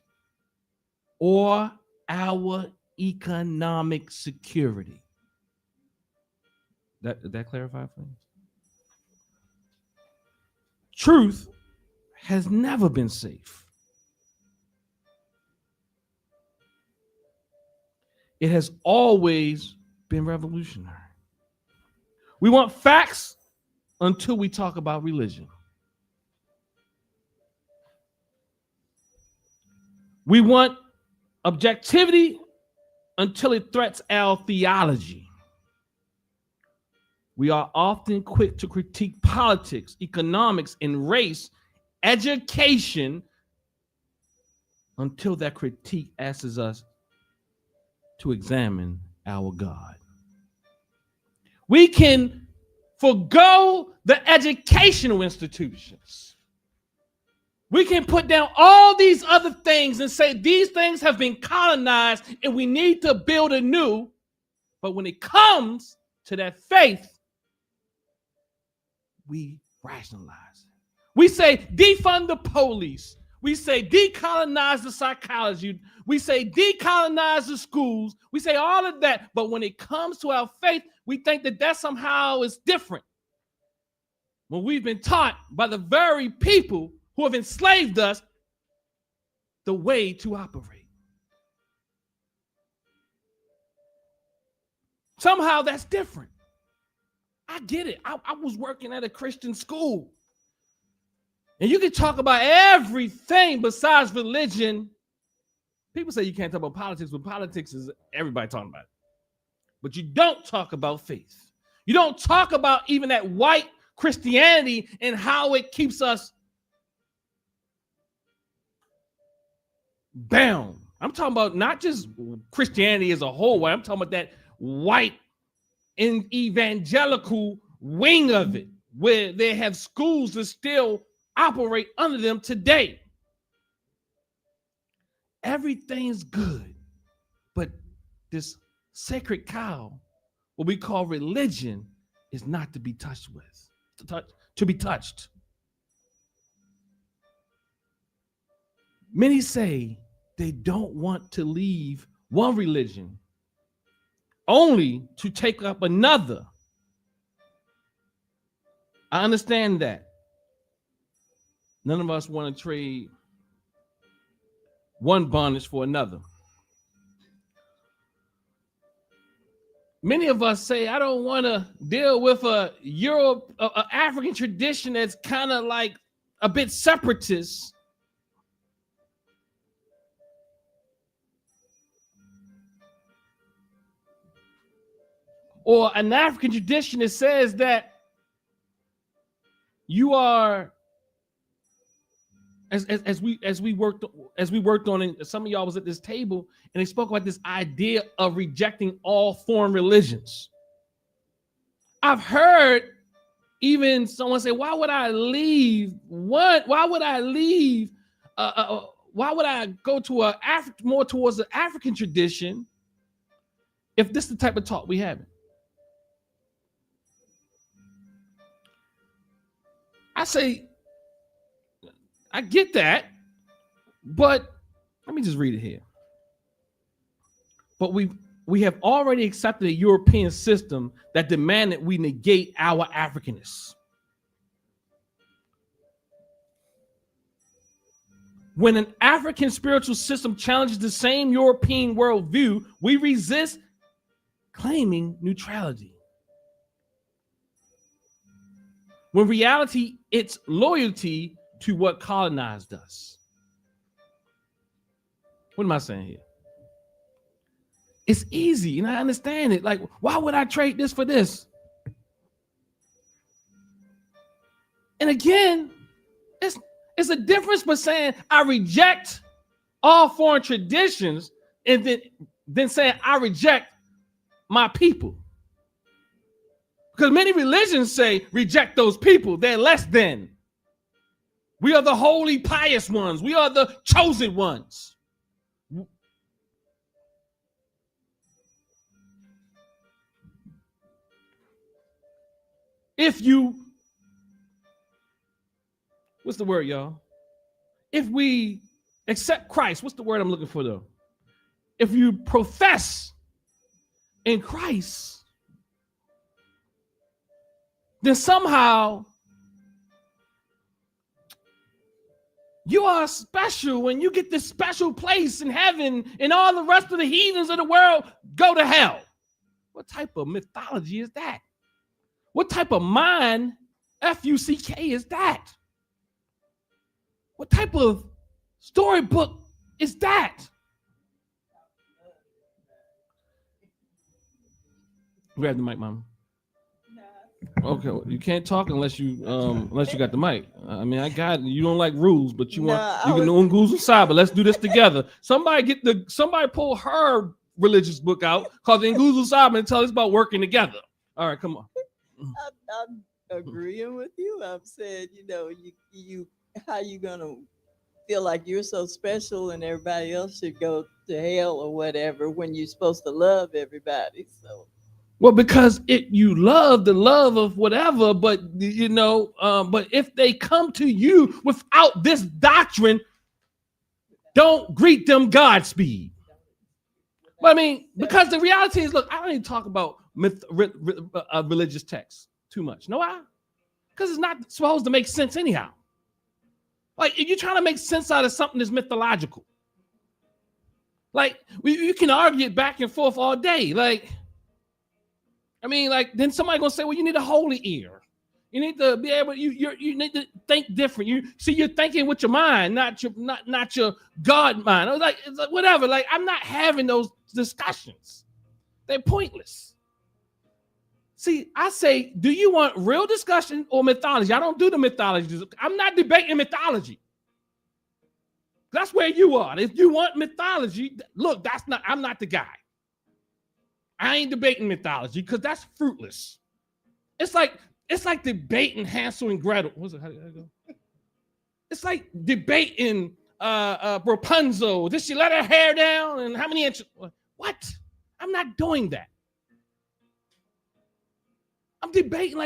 or our economic security. Did that clarify for you? Truth has never been safe. It has always been revolutionary. We want facts until we talk about religion. We want objectivity until it threats our theology. We are often quick to critique politics, economics, and race, education, until that critique asks us to examine our God. We can forgo the educational institutions. We can put down all these other things and say these things have been colonized and we need to build anew. But when it comes to that faith, we rationalize it. We say defund the police. We say decolonize the psychology. We say decolonize the schools. We say all of that. But when it comes to our faith, we think that somehow is different. When we've been taught by the very people who have enslaved us the way to operate. Somehow that's different. I get it. I was working at a Christian school. And you can talk about everything besides religion. People say you can't talk about politics, but politics is everybody talking about it. But you don't talk about faith. You don't talk about even that white Christianity and how it keeps us bound. I'm talking about not just Christianity as a whole. I'm talking about that white and evangelical wing of it, where they have schools that still operate under them today. Everything's good, but this sacred cow, what we call religion, is not to be touched with, to be touched. Many say they don't want to leave one religion only to take up another. I understand that. None of us want to trade one bondage for another. Many of us say, I don't want to deal with a African tradition that's kind of like a bit separatist. Or an African tradition that says that you are, as we worked on it, some of y'all was at this table and they spoke about this idea of rejecting all foreign religions. I've heard even someone say, why would I leave? Why would I leave? Why would I go to more towards the African tradition if this is the type of talk we having? I say, I get that, but let me just read it here. But we have already accepted a European system that demanded we negate our Africanness. When an African spiritual system challenges the same European worldview, we resist claiming neutrality. When reality, it's loyalty to what colonized us. What am I saying here? It's easy, and I understand it. Like, why would I trade this for this? And again, it's a difference between saying I reject all foreign traditions and then saying I reject my people. Because many religions say reject those people. They're less than. We are the holy, pious ones. We are the chosen ones. What's the word, y'all? If we accept Christ, what's the word I'm looking for, though? If you profess in Christ, then somehow you are special and you get this special place in heaven, and all the rest of the heathens of the world go to hell. What type of mythology is that? What type of mind, F-U-C-K, is that? What type of storybook is that? Grab the mic, Mama. Okay, well, you can't talk unless you got the mic. I mean, I got it. You don't like rules, but you can know Nguzu Saba. Let's do this together. Somebody pull her religious book out called the Nguzu Saba and tell us about working together. All right, come on. I'm agreeing with you. I'm saying, you how you gonna feel like you're so special and everybody else should go to hell or whatever when you're supposed to love everybody? So. Well, because you love the love of whatever, but but if they come to you without this doctrine, don't greet them Godspeed. But I mean, because the reality is, look, I don't even talk about religious texts too much. Know why? Because it's not supposed to make sense anyhow. Like, if you're trying to make sense out of something that's mythological, like you can argue it back and forth all day. Like, I mean, like, then somebody gonna say, well, you need a holy ear. You need to be able, you need to think different. You're thinking with your mind, not your God mind. I was like, it's like, whatever. Like, I'm not having those discussions. They're pointless. See, I say, do you want real discussion or mythology? I don't do the mythology. I'm not debating mythology. That's where you are. If you want mythology, look, I'm not the guy. I ain't debating mythology because that's fruitless. It's like debating Hansel and Gretel. What's it? How did it go? It's like debating Rapunzel. Did she let her hair down? And how many inches? What? I'm not doing that. I'm debating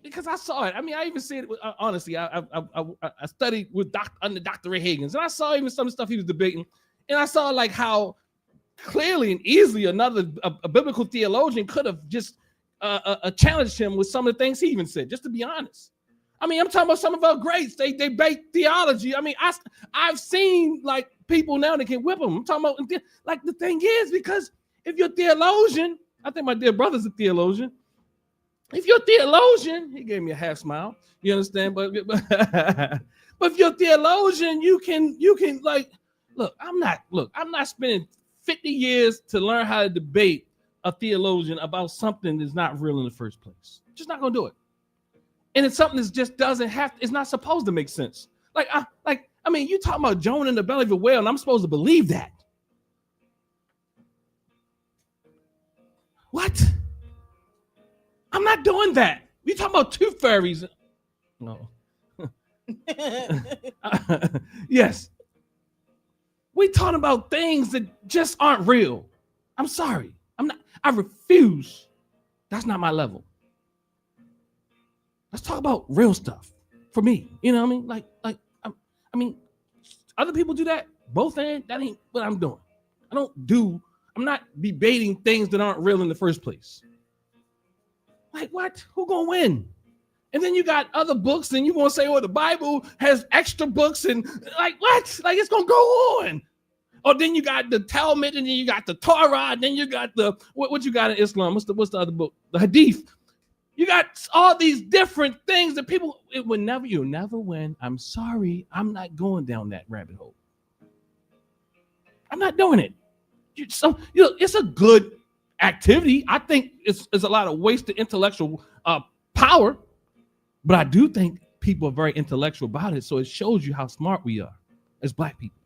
because I saw it. I mean, I even see it. Honestly, I studied under Dr. Ray Higgins, and I saw even some of the stuff he was debating, and I saw like how clearly and easily a biblical theologian could have just challenged him with some of the things he even said. Just to be honest, I mean, I'm talking about some of our greats. They debate theology. I mean, I've seen like people now that can whip them. I'm talking about like the thing is, because if you're a theologian, I think my dear brother's a theologian. If you're a theologian, he gave me a half smile. You understand? But if you're a theologian, you can like look. I'm not spending 50 years to learn how to debate a theologian about something that's not real in the first place. Just not gonna do it. And it's something that just doesn't have. It's not supposed to make sense. I mean, you talking about Jonah in the belly of a whale, and I'm supposed to believe that? What? I'm not doing that. We talking about tooth fairies. No. Yes. We talking about things that just aren't real. I'm sorry. I refuse. That's not my level. Let's talk about real stuff for me. You know what I mean? I mean, other people do that. Both ends. That ain't what I'm doing. I'm not debating things that aren't real in the first place. Like what? Who gonna win? And then you got other books, and you gonna say, "Oh, the Bible has extra books," and like what? Like it's gonna go on. Or then you got the Talmud, and then you got the Torah, and then you got the what you got in Islam? What's the other book? The Hadith. You got all these different things that you'll never win. I'm sorry, I'm not going down that rabbit hole. I'm not doing it. It's a good activity. I think it's a lot of wasted intellectual power, but I do think people are very intellectual about it. So it shows you how smart we are as Black people.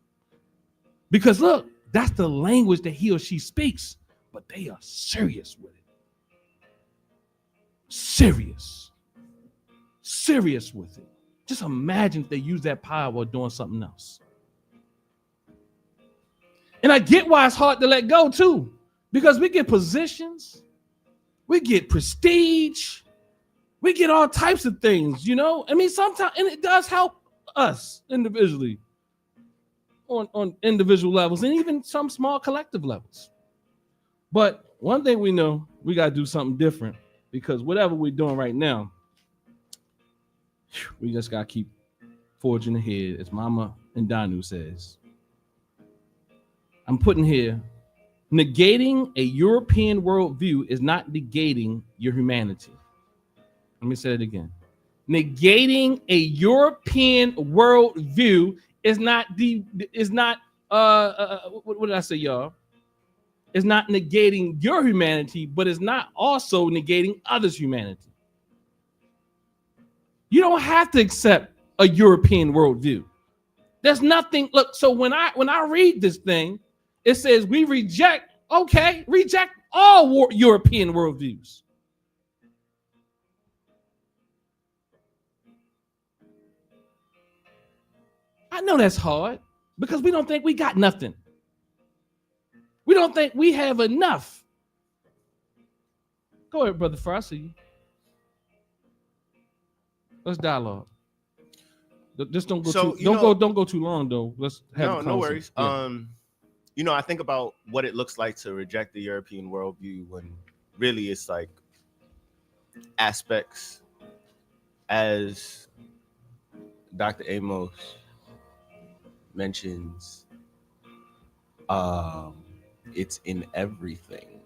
Because look, that's the language that he or she speaks, but they are serious with it. Serious with it. Just imagine if they use that power doing something else. And I get why it's hard to let go too, because we get positions, we get prestige, we get all types of things, you know? I mean, sometimes, and it does help us individually on individual levels and even some small collective levels. But one thing we know, we got to do something different, because whatever we're doing right now, we just got to keep forging ahead, as Mama and Danu says. I'm putting here, negating a European worldview is not negating your humanity. Let me say it again. Negating a European worldview is not what did I say, y'all? It's not negating your humanity, but it's not also negating others' humanity. You don't have to accept a European worldview. There's nothing. Look, so when I read this thing, it says we reject all European worldviews. I know that's hard because we don't think we got nothing. We don't think we have enough. Go ahead, Brother Fry, I see you. Let's dialogue. Just don't go don't go too long though. Let's have no worries. Yeah. I think about what it looks like to reject the European worldview when really it's like aspects, as Dr. Amos mentions, it's in everything,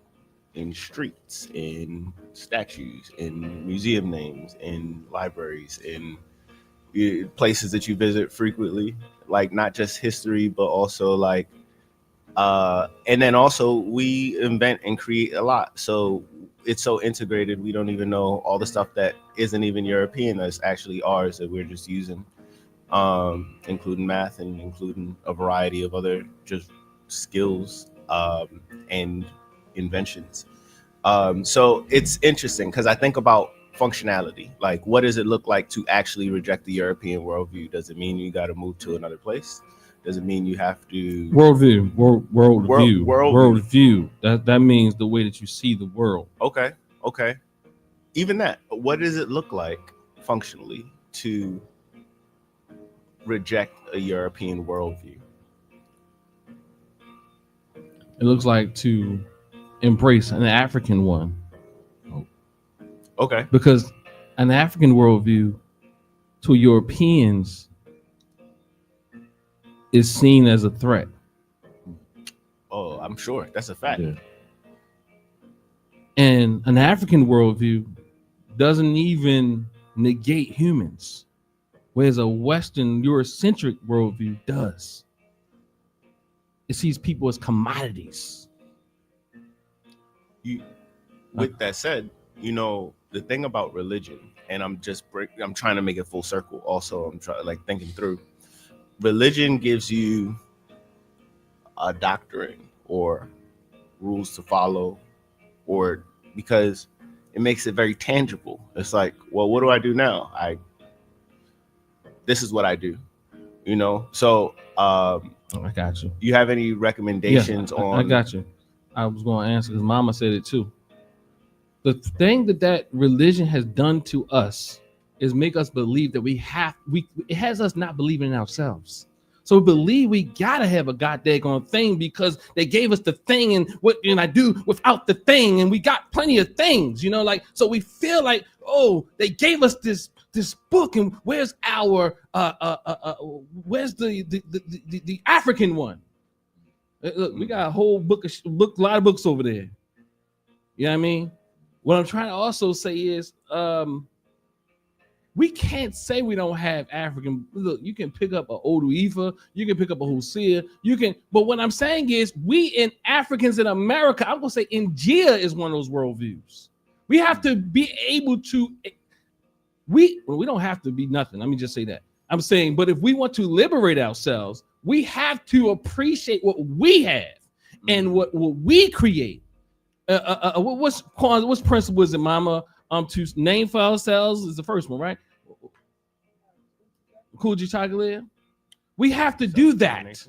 in streets, in statues, in museum names, in libraries, in places that you visit frequently, like not just history, but also like, and then also we invent and create a lot. So it's so integrated, we don't even know all the stuff that isn't even European that's actually ours that we're just using, including math and including a variety of other just skills and inventions. So it's interesting because I think about functionality. Like, what does it look like to actually reject the European worldview? Does it mean you got to move to another place? Does it mean you have to worldview? That means the way that you see the world. Okay. Even that. What does it look like functionally to reject a European worldview? It looks like to embrace an African one. Okay. Because an African worldview to Europeans is seen as a threat. Oh, I'm sure that's a fact. Yeah. And an African worldview doesn't even negate humans, whereas a Western Eurocentric worldview does. It sees people as commodities. With that said, the thing about religion, and I'm trying to make it full circle. Also, I'm thinking through. Religion gives you a doctrine or rules to follow, or because it makes it very tangible. It's like, well, what do I do now? This is what I do, So I got you. You have any recommendations on? I got you. I was going to answer because Mama said it too. The thing that religion has done to us is make us believe that it has us not believing in ourselves. So we believe we gotta have a goddamn thing because they gave us the thing, and what can I do without the thing? And we got plenty of things, so we feel like, oh, they gave us this book, and where's our where's the African one? Look, we got a whole a lot of books over there. You know what I mean? What I'm trying to also say is we can't say we don't have African. Look, you can pick up a Odu Ifa, you can pick up a Hosea, but what I'm saying is we in Africans in America, I'm gonna say Njia is one of those worldviews. We have to be able to, we don't have to be nothing. Let me just say that. I'm saying, but if we want to liberate ourselves, we have to appreciate what we have and what we create. What's principle is it, Mama? To name for ourselves is the first one, right? Coogee Chocolate. We have to do that.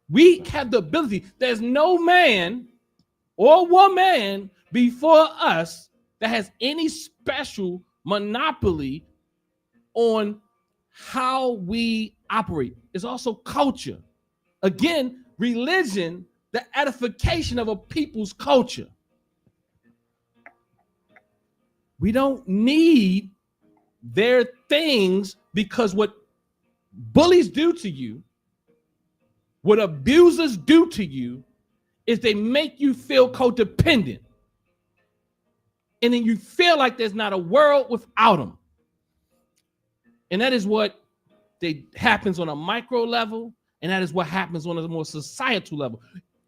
We have the ability. There's no man or woman before us that has any special monopoly on how we operate. It's also culture. Again, religion, the edification of a people's culture. We don't need their things because what bullies do to you, what abusers do to you, is they make you feel codependent. And then you feel like there's not a world without them. And that is what happens on a micro level, and that is what happens on a more societal level.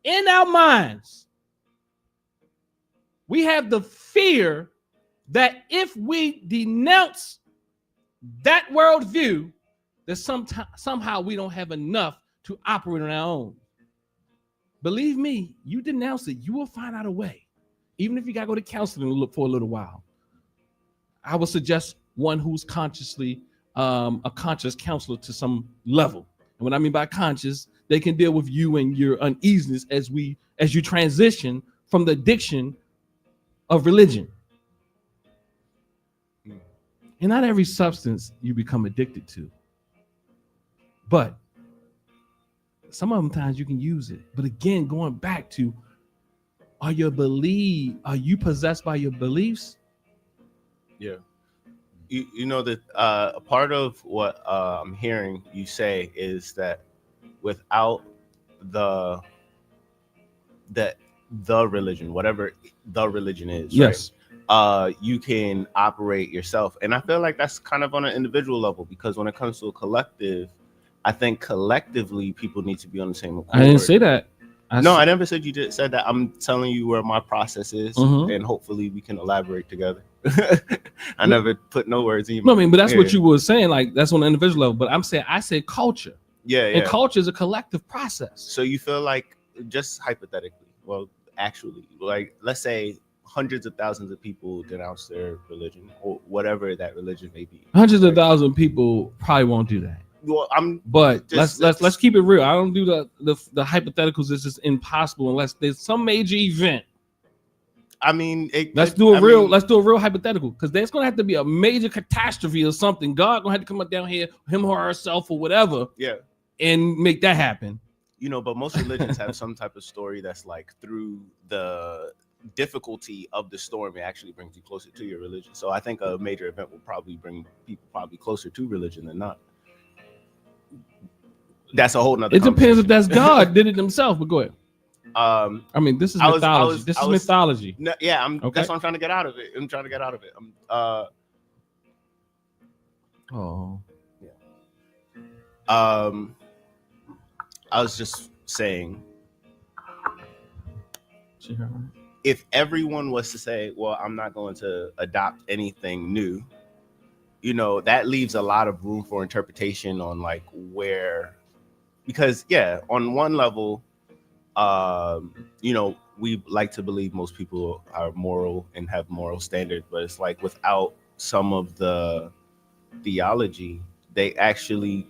In our minds, we have the fear that if we denounce that worldview, that somehow we don't have enough to operate on our own. Believe me, you denounce it, you will find out a way. Even if you gotta go to counseling and look for a little while. I would suggest one who's consciously a conscious counselor to some level. And what I mean by conscious, they can deal with you and your uneasiness as you transition from the addiction of religion. And not every substance you become addicted to, but some of them times you can use it. But again, going back to, are you possessed by your beliefs? Yeah. You know that a part of what I'm hearing you say is that without the religion, whatever the religion is, yes, right? You can operate yourself. And I feel like that's kind of on an individual level, because when it comes to a collective, I think collectively people need to be on the same accord. I didn't say that. I never said you did said that. I'm telling you where my process is, Mhm. and hopefully we can elaborate together. I never put no words in. No, I mean, but that's Yeah. what you were saying. Like that's on the individual level. But I said culture, Yeah, and culture is a collective process. So you feel like, just hypothetically, well, actually, like let's say hundreds of thousands of people denounce their religion or whatever that religion may be. Hundreds of thousands of people probably won't do that. Well, But let's keep it real. I don't do the hypotheticals. It's just impossible unless there's some major event. I mean, let's do a real hypothetical, because there's gonna have to be a major catastrophe or something. God gonna have to come up down here, him or herself or whatever, and make that happen. You know, but most religions have some type of story that's like through the difficulty of the storm, it actually brings you closer to your religion. So I think a major event will probably bring people closer to religion than not. That's a whole nother. It depends if that's God did it himself. But go ahead. I mean, this is mythology. This is mythology. No, yeah, that's what I'm trying to get out of it. I was just saying, if everyone was to say, well, I'm not going to adopt anything new, you know, that leaves a lot of room for interpretation on like where, because on one level, you know, we like to believe most people are moral and have moral standards, but it's like without some of the theology, they actually,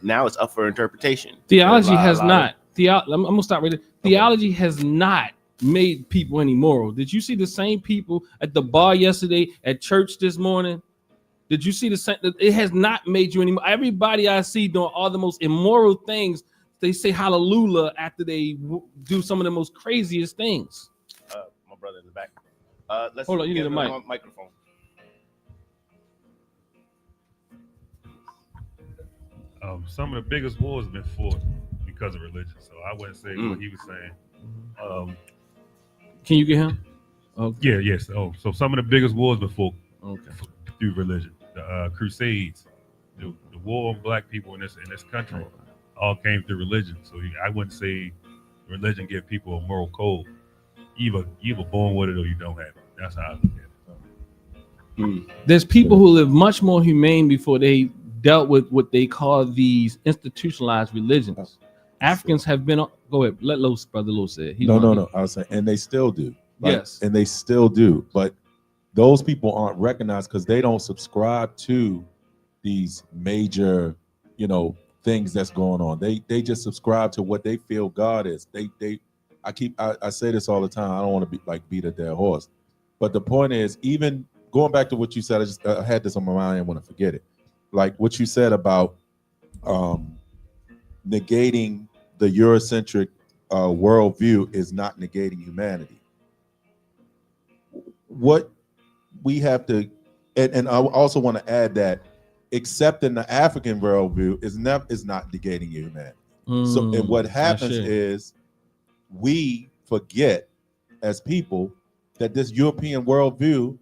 now it's up for interpretation. Theology has not. I'm gonna stop right there. Theology has not made people any moral. Did you see the same people at the bar yesterday, at church this morning? Did you see the same? It has not made you any more. Everybody I see doing all the most immoral things, they say hallelujah after they do some of the most craziest things. My brother in the back. Hold on, you need a microphone. Some of the biggest wars have been fought because of religion. So I wouldn't say what he was saying. Can you get him? Okay. Yeah, yes. So some of the biggest wars been fought through religion. The Crusades, the war on black people in this country, all came through religion. So I wouldn't say religion give people a moral code. You either born with it or you don't have it. That's how I look at it. There's people who live much more humane before they dealt with what they call these institutionalized religions. Africans have been. Go ahead, let Brother Lo say it. No. I was saying, and they still do. Yes, and they still do. But those people aren't recognized because they don't subscribe to these major, you know, things that's going on. They just subscribe to what they feel God is. I say this all the time. I don't want to beat a dead horse, but the point is, even going back to what you said, I had this on my mind. I want to forget it. Like what you said about negating the Eurocentric worldview is not negating humanity. What we have to, and I also want to add that accepting the African worldview is not negating humanity. So, and what happens is we forget as people that this European worldview,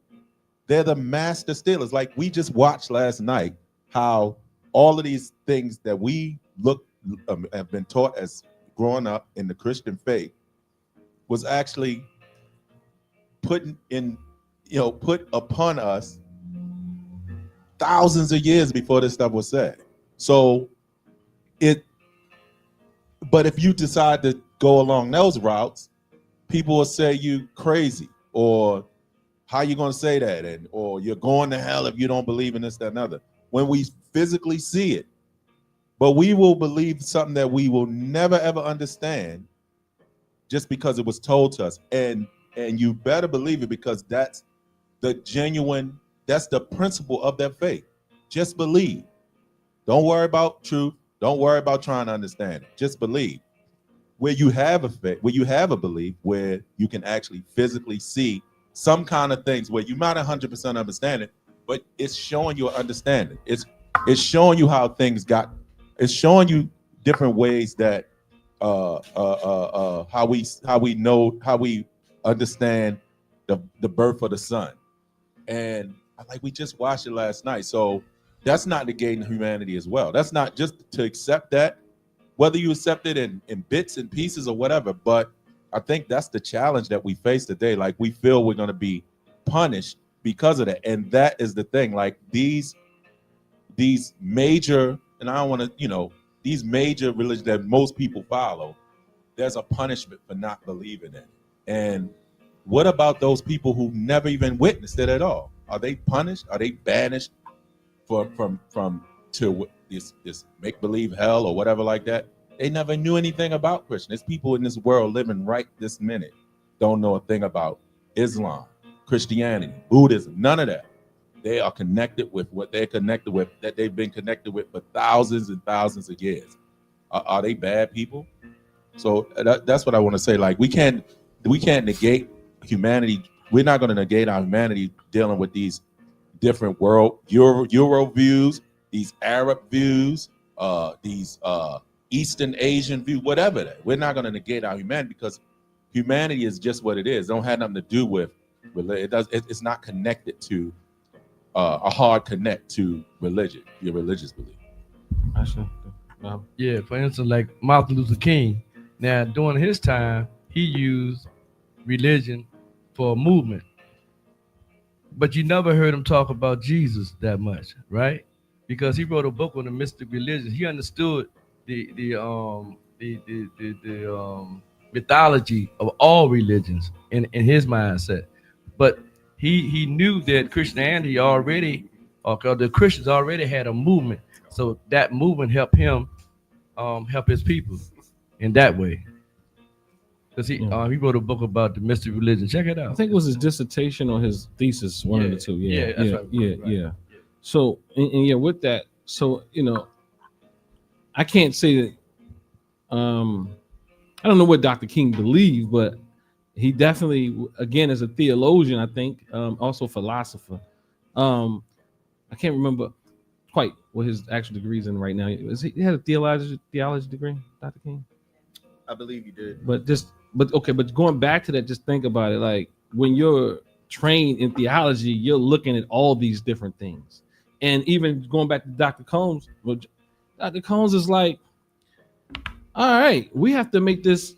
they're the master stealers. Like we just watched last night how all of these things that we have been taught as growing up in the Christian faith was actually put upon us thousands of years before this stuff was said. So but if you decide to go along those routes, people will say you crazy, or how you going to say that, or you're going to hell if you don't believe in this, that, and other. When we physically see it, but we will believe something that we will never ever understand just because it was told to us. And you better believe it, because that's the principle of that faith. Just believe. Don't worry about truth. Don't worry about trying to understand it. Just believe. Where you have a faith, where you have a belief, where you can actually physically see some kind of things where you might 100% understand it, but it's showing you understanding. It's showing you how things got. It's showing you different ways that how we understand the birth of the sun. And like we just watched it last night. So that's not negating humanity as well. That's not just to accept that. whether you accept it in bits and pieces or whatever. But I think that's the challenge that we face today. Like, we feel we're going to be punished because of that. And that is the thing. Like, these major, and I don't want to, these major religions that most people follow, there's a punishment for not believing in it. And what about those people who never even witnessed it at all? Are they punished? Are they banished from to this make-believe hell or whatever like that? They never knew anything about Christian. There's people in this world living right this minute don't know a thing about Islam, Christianity, Buddhism, none of that. They are connected with what they're connected with, that they've been connected with for thousands and thousands of years. Are they bad people? So that's what I want to say. Like, we can't negate humanity. We're not going to negate our humanity dealing with these different Euro views, these Arab views, these Eastern Asian views, whatever that. We're not going to negate our humanity, because humanity is just what it is. It don't have nothing to do with religion. It's not connected to a hard connect to religion, your religious belief. Yeah, for instance, like Martin Luther King. Now, during his time, he used religion for a movement, but you never heard him talk about Jesus that much, right? Because he wrote a book on the mystic religion. He understood the mythology of all religions in his mindset, but he knew that Christianity already, or the Christians already had a movement, so that movement helped him help his people in that way. Because he wrote a book about the mystic religion. Check it out. I think it was his dissertation or his thesis, one of the two. Yeah. So and with that, so I can't say that. I don't know what Dr. King believed, but he definitely, again, as a theologian, I think, also philosopher. I can't remember quite what his actual degree's in right now. He had a theology degree, Dr. King? I believe you did. But going back to that, just think about it. Like, when you're trained in theology, you're looking at all these different things. And even going back to Dr. Combs, Dr. Combs is like, all right, we have to make this.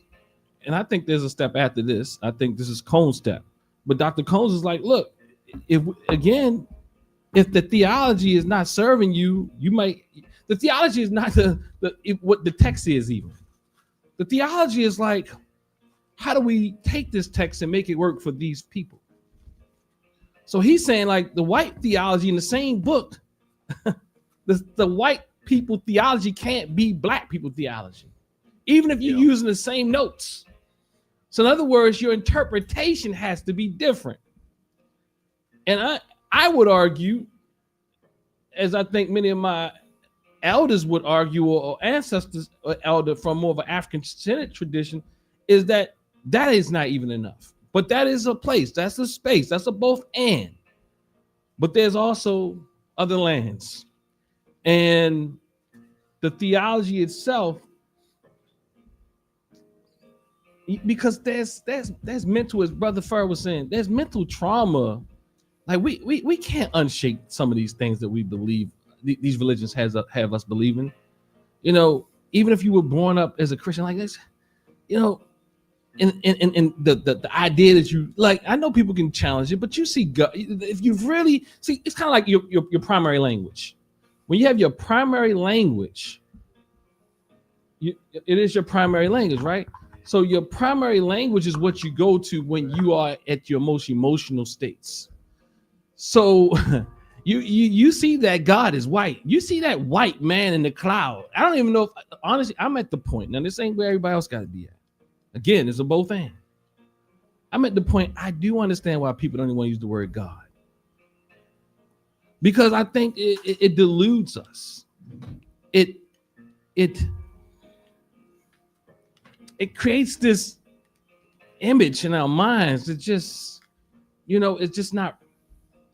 And I think there's a step after this. I think this is Combs' step. But Dr. Combs is like, look, if the theology is not serving you, the theology is not what the text is even. The theology is like, how do we take this text and make it work for these people? So he's saying, like, the white theology in the same book, the white people theology can't be black people theology, even if you're using the same notes. So in other words, your interpretation has to be different. And I would argue, as I think many of my elders would argue, or ancestors or elder from more of an African-centered tradition, is that is not even enough. But that is a place, that's a space, that's a both and. But there's also other lands. And the theology itself, because there's mental, as Brother Fur was saying, there's mental trauma. Like, we can't unshake some of these things that we believe these religions have us believing. Even if you were born up as a Christian like this, and the idea that you like, I know people can challenge it, but you see God, if you really see, it's kind of like your primary language. When you have your primary language, it is your primary language, right? So your primary language is what you go to when you are at your most emotional states. So you see that God is white. You see that white man in the cloud. I don't even know if, honestly, I'm at the point. Now, this ain't where everybody else got to be at. Again, it's a both and. I'm at the point, I do understand why people don't even want to use the word God. Because I think it deludes us. It creates this image in our minds that just, it's just not,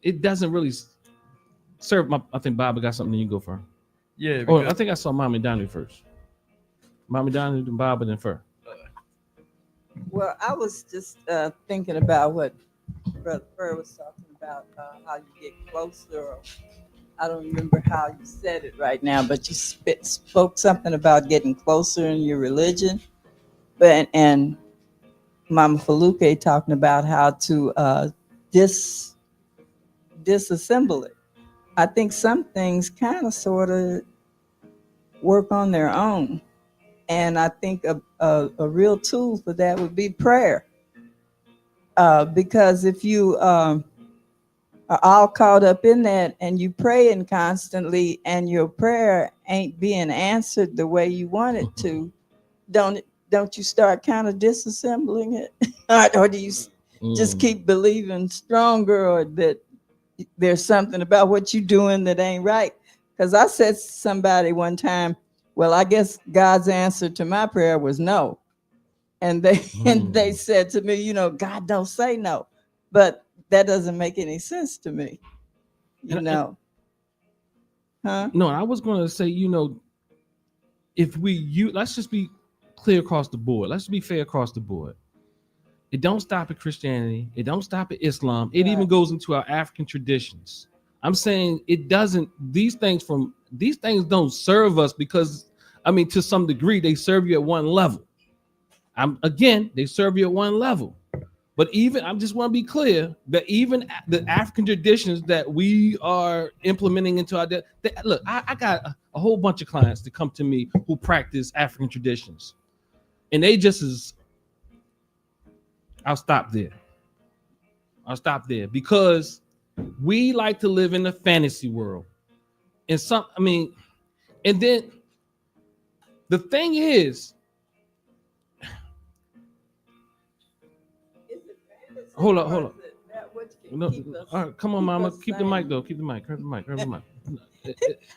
it doesn't really serve I think Baba got something, then you go for. Yeah. Oh, I think I saw Mommy Donnie first. Mommy Donnie, then Baba, then Fur. Well, I was just thinking about what Brother Fur was talking about, how you get closer, I don't remember how you said it right now, but you spoke something about getting closer in your religion, and Mama Faluke talking about how to disassemble it. I think some things kind of sort of work on their own. And I think a real tool for that would be prayer. Because if you are all caught up in that and you praying constantly and your prayer ain't being answered the way you want it to, don't you start kind of disassembling it? Or do you just keep believing stronger, or that there's something about what you're doing that ain't right? Because I said to somebody one time, well, I guess God's answer to my prayer was no. And they said to me, you know, God don't say no. But that doesn't make any sense to me. You know. Huh? No, I was going to say, you know, let's just be clear across the board. Let's be fair across the board. It don't stop at Christianity. It don't stop at Islam. It even goes into our African traditions. I'm saying it doesn't. These things don't serve us because, I mean, to some degree, they serve you at one level. They serve you at one level. But even, I just want to be clear that even the African traditions that we are implementing into our, look, I got a whole bunch of clients that come to me who practice African traditions, and they just as. I'll stop there because we like to live in the fantasy world. And and then the thing is, hold on. No, all right, come on, Mama. Keep the mic though. Keep the mic. Grab the mic.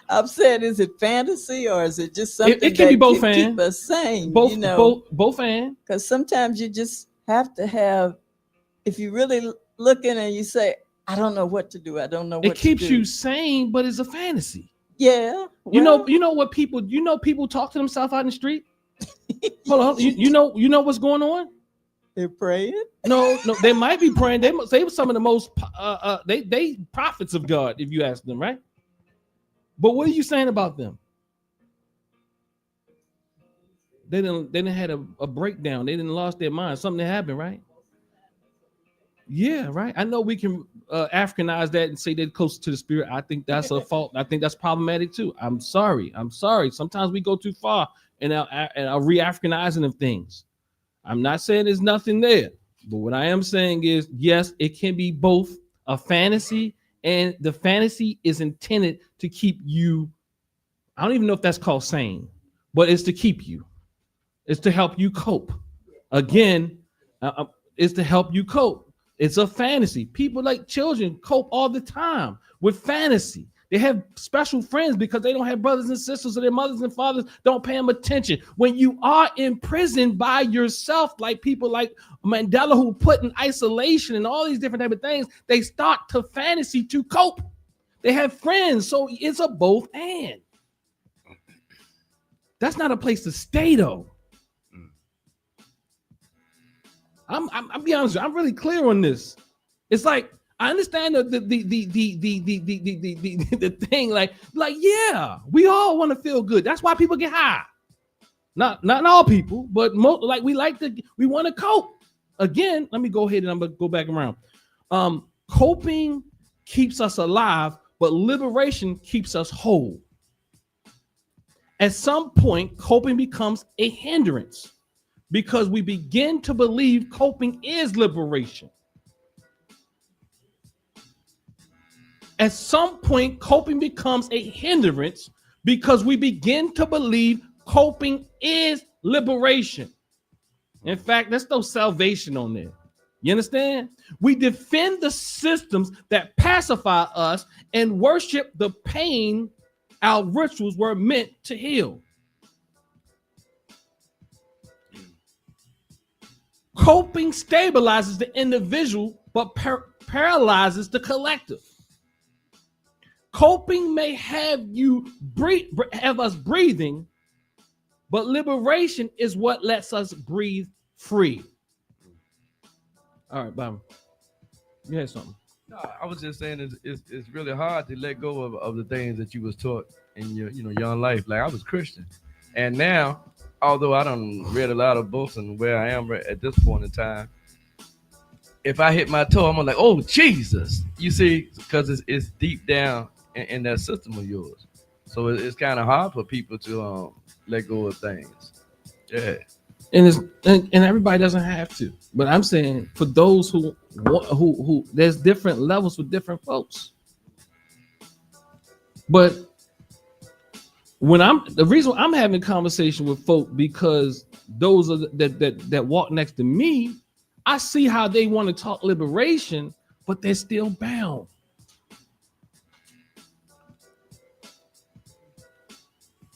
I'm saying, is it fantasy or is it just something it can be both, keep us sane? Both, you know? both, and. Because sometimes you just have to have, if you really looking and you say, I don't know what to do. I don't know what to do. It keeps you sane, but it's a fantasy. Yeah. Well, you know what people talk to themselves out in the street. Hold on. You know what's going on? They're praying. No, they might be praying. They were some of the most they prophets of God, if you ask them, right? But what are you saying about them? They didn't had a breakdown. They didn't lost their mind. Something happened, right? Yeah, right. I know we can Africanize that and say they're close to the spirit. I think that's a fault. I think that's problematic too. I'm sorry. Sometimes we go too far and our re-Africanizing of things. I'm not saying there's nothing there, but what I am saying is, yes, it can be both a fantasy, and the fantasy is intended to keep you. I don't even know if that's called sane, but it's to keep you. It's to help you cope. Again, it's to help you cope. It's a fantasy. People, like children, cope all the time with fantasy. They have special friends because they don't have brothers and sisters, or their mothers and fathers don't pay them attention. When you are imprisoned by yourself, like people like Mandela, who put in isolation and all these different type of things, they start to fantasy to cope. They have friends, so it's a both and. That's not a place to stay, though. I'm be honest with you, I'm really clear on this. It's like, I understand the thing, like yeah, we all want to feel good. That's why people get high. Not all people, but most, like we want to cope. Again, let me go ahead and I'm gonna go back around. Coping keeps us alive, but liberation keeps us whole. At some point, coping becomes a hindrance because we begin to believe coping is liberation. At some point, coping becomes a hindrance because we begin to believe coping is liberation. In fact, there's no salvation on there. You understand? We defend the systems that pacify us and worship the pain our rituals were meant to heal. Coping stabilizes the individual, but paralyzes the collective. Coping may have us breathing, but liberation is what lets us breathe free. All right, Bob. You had something. No, I was just saying it's really hard to let go of the things that you was taught in your young life. Like I was Christian, and now, although I done read a lot of books and where I am at this point in time, if I hit my toe, I'm like, oh Jesus, you see, because it's deep down in that system of yours. So it's kind of hard for people to let go of things. Yeah. And everybody doesn't have to, but I'm saying for those who there's different levels for different folks. But when the reason I'm having a conversation with folk, because those are that walk next to me, I see how they want to talk liberation, but they're still bound.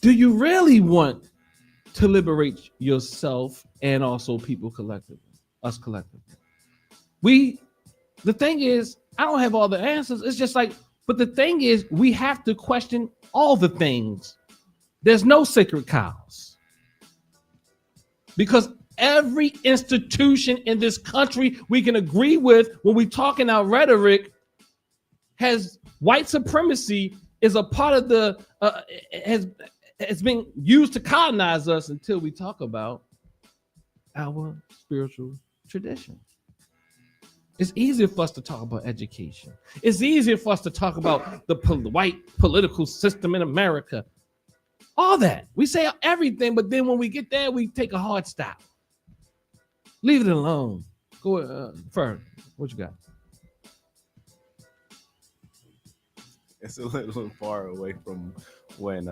Do you really want to liberate yourself and also people collectively, us collectively? The thing is, I don't have all the answers. It's just like, but the thing is, we have to question all the things. There's no sacred cows. Because every institution in this country we can agree with when we talk in our rhetoric has white supremacy is a part of the, has been used to colonize us until we talk about our spiritual tradition. It's easier for us to talk about education. It's easier for us to talk about the white political system in America. All that. We say everything, but then when we get there, we take a hard stop. Leave it alone. Go Fern, what you got? It's a little far away from when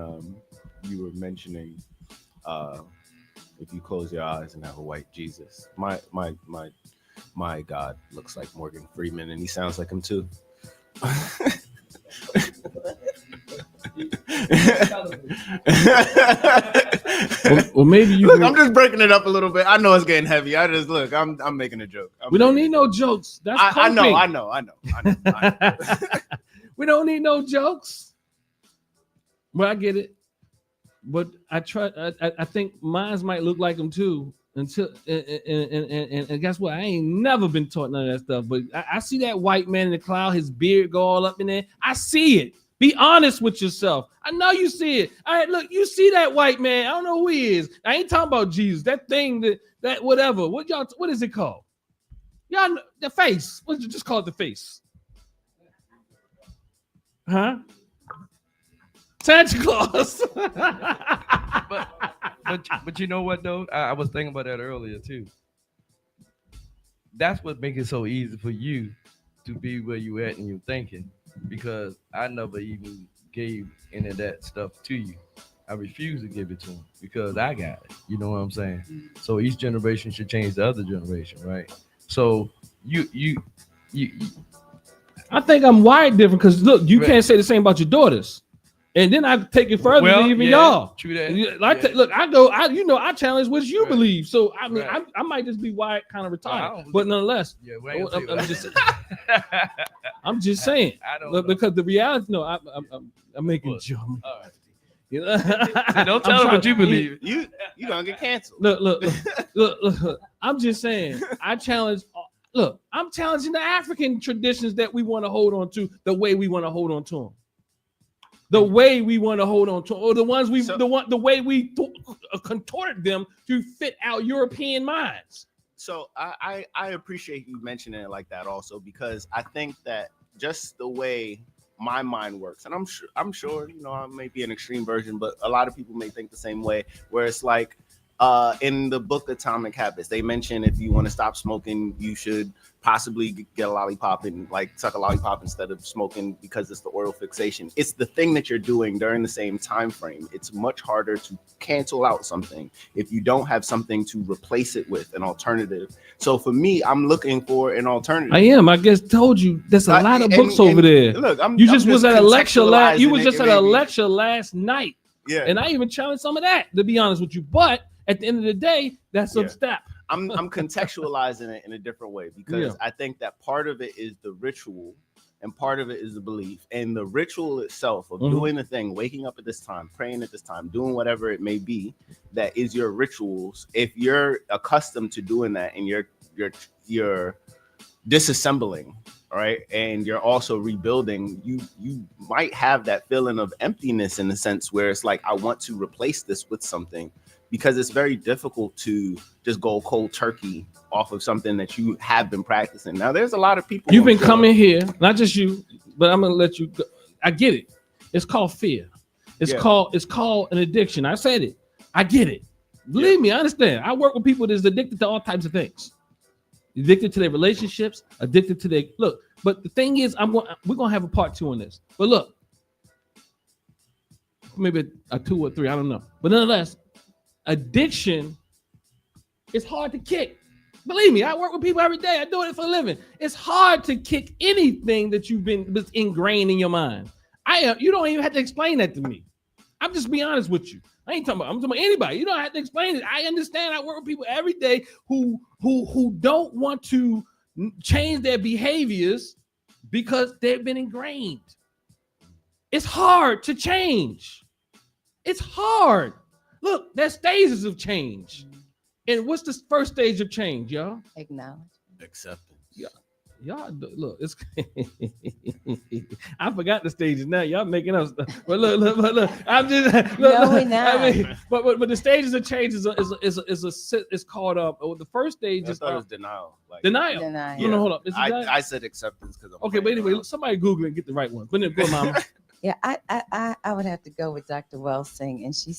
you were mentioning if you close your eyes and have a white Jesus. My God looks like Morgan Freeman, and he sounds like him too. Well, maybe you. Look, I'm just breaking it up a little bit. I know it's getting heavy. I'm making a joke. We don't need no jokes. That's I know. We don't need no jokes. Well, I get it, but I think mine might look like them too. Until and guess what? I ain't never been taught none of that stuff. But I see that white man in the cloud, his beard go all up in there. I see it. Be honest with yourself. I know you see it. All right, look, you see that white man. I don't know who he is. I ain't talking about Jesus. That thing, that whatever. What is it called? Y'all know, the face. What did you just call it? The face? Huh? Santa Claus. But you know what though? I was thinking about that earlier too. That's what makes it so easy for you to be where you at in your thinking, because I never even gave any of that stuff to you. I refuse to give it to him because I got it. You know what I'm saying? So each generation should change the other generation, right? So you I think I'm wired different because look, you Right. can't say the same about your daughters. And then I take it further than even yeah, y'all. True that. Look, I challenge what you Right. believe. So I mean, Right. I might just be wired kind of I retired, don't but nonetheless, Yeah, we ain't gonna I'm say just, that. I'm just saying. I don't Look, know. because the reality, no, I'm making What? jokes. All right. You know? Don't tell them what you believe. You gonna get canceled. Look. I'm just saying. I'm challenging the African traditions that we want to hold on to the way we want to hold on to them. The way we want to hold on to, or the ones the way we contorted them to fit our European minds. So I appreciate you mentioning it like that also, because I think that just the way my mind works, and I'm sure I may be an extreme version, but a lot of people may think the same way, where it's like in the book Atomic Habits, they mention if you want to stop smoking, you should possibly get a lollipop and like suck a lollipop instead of smoking, because it's the oral fixation. It's the thing that you're doing during the same time frame. It's much harder to cancel out something if you don't have something to replace it with, an alternative. So for me, I'm looking for an alternative. I am. I guess told you there's a lot of books over there. Look, You just was at a lecture last. You was contextualizing just it, at a maybe. lecture last night, Yeah. and I even challenged some of that, to be honest with you. But at the end of the day, that's Yeah. a step. I'm contextualizing it in a different way, because I think that part of it is the ritual and part of it is the belief. And the ritual itself of doing the thing, waking up at this time, praying at this time, doing whatever it may be, that is your rituals. If you're accustomed to doing that and you're disassembling, right? And you're also rebuilding. You might have that feeling of emptiness in the sense where it's like, I want to replace this with something, because it's very difficult to just go cold turkey off of something that you have been practicing. Now, there's a lot of people. You've been coming here, not just you, but I'm gonna let you go. I get it. It's called fear. It's called an addiction. I said it. I get it. Believe me, I understand. I work with people that's addicted to all types of things. Addicted to their relationships, addicted to their look. But the thing is, we're gonna have a part 2 on this. But look, maybe a 2 or 3, I don't know. But nonetheless, addiction is hard to kick. Believe me, I work with people every day. I do it for a living. It's hard to kick anything that that's ingrained in your mind. You don't even have to explain that to me. I'm just being honest with you. I'm talking about anybody. You don't have to explain it. I understand. I work with people every day who don't want to change their behaviors because they've been ingrained. It's hard to change. It's hard. Look, there's stages of change. And what's the first stage of change, y'all? Acknowledge. Acceptance. Y'all look, it's I forgot the stages now. Y'all making up stuff. But look. I'm just No, we're not. I mean, but the stages of change is called the first stage is denial. Denial. No, hold up. I said acceptance because okay, but anyway, somebody Google it and get the right one. But then go, Mama. Yeah, I would have to go with Dr. Welsing, and she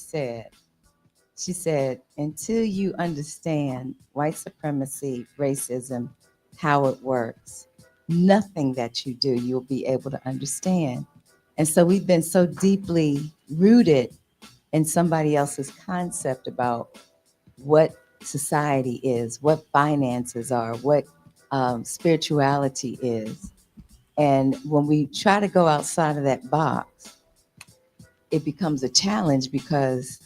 said, until you understand white supremacy, racism, how it works, nothing that you do, you'll be able to understand. And so we've been so deeply rooted in somebody else's concept about what society is, what finances are, what spirituality is. And when we try to go outside of that box, it becomes a challenge because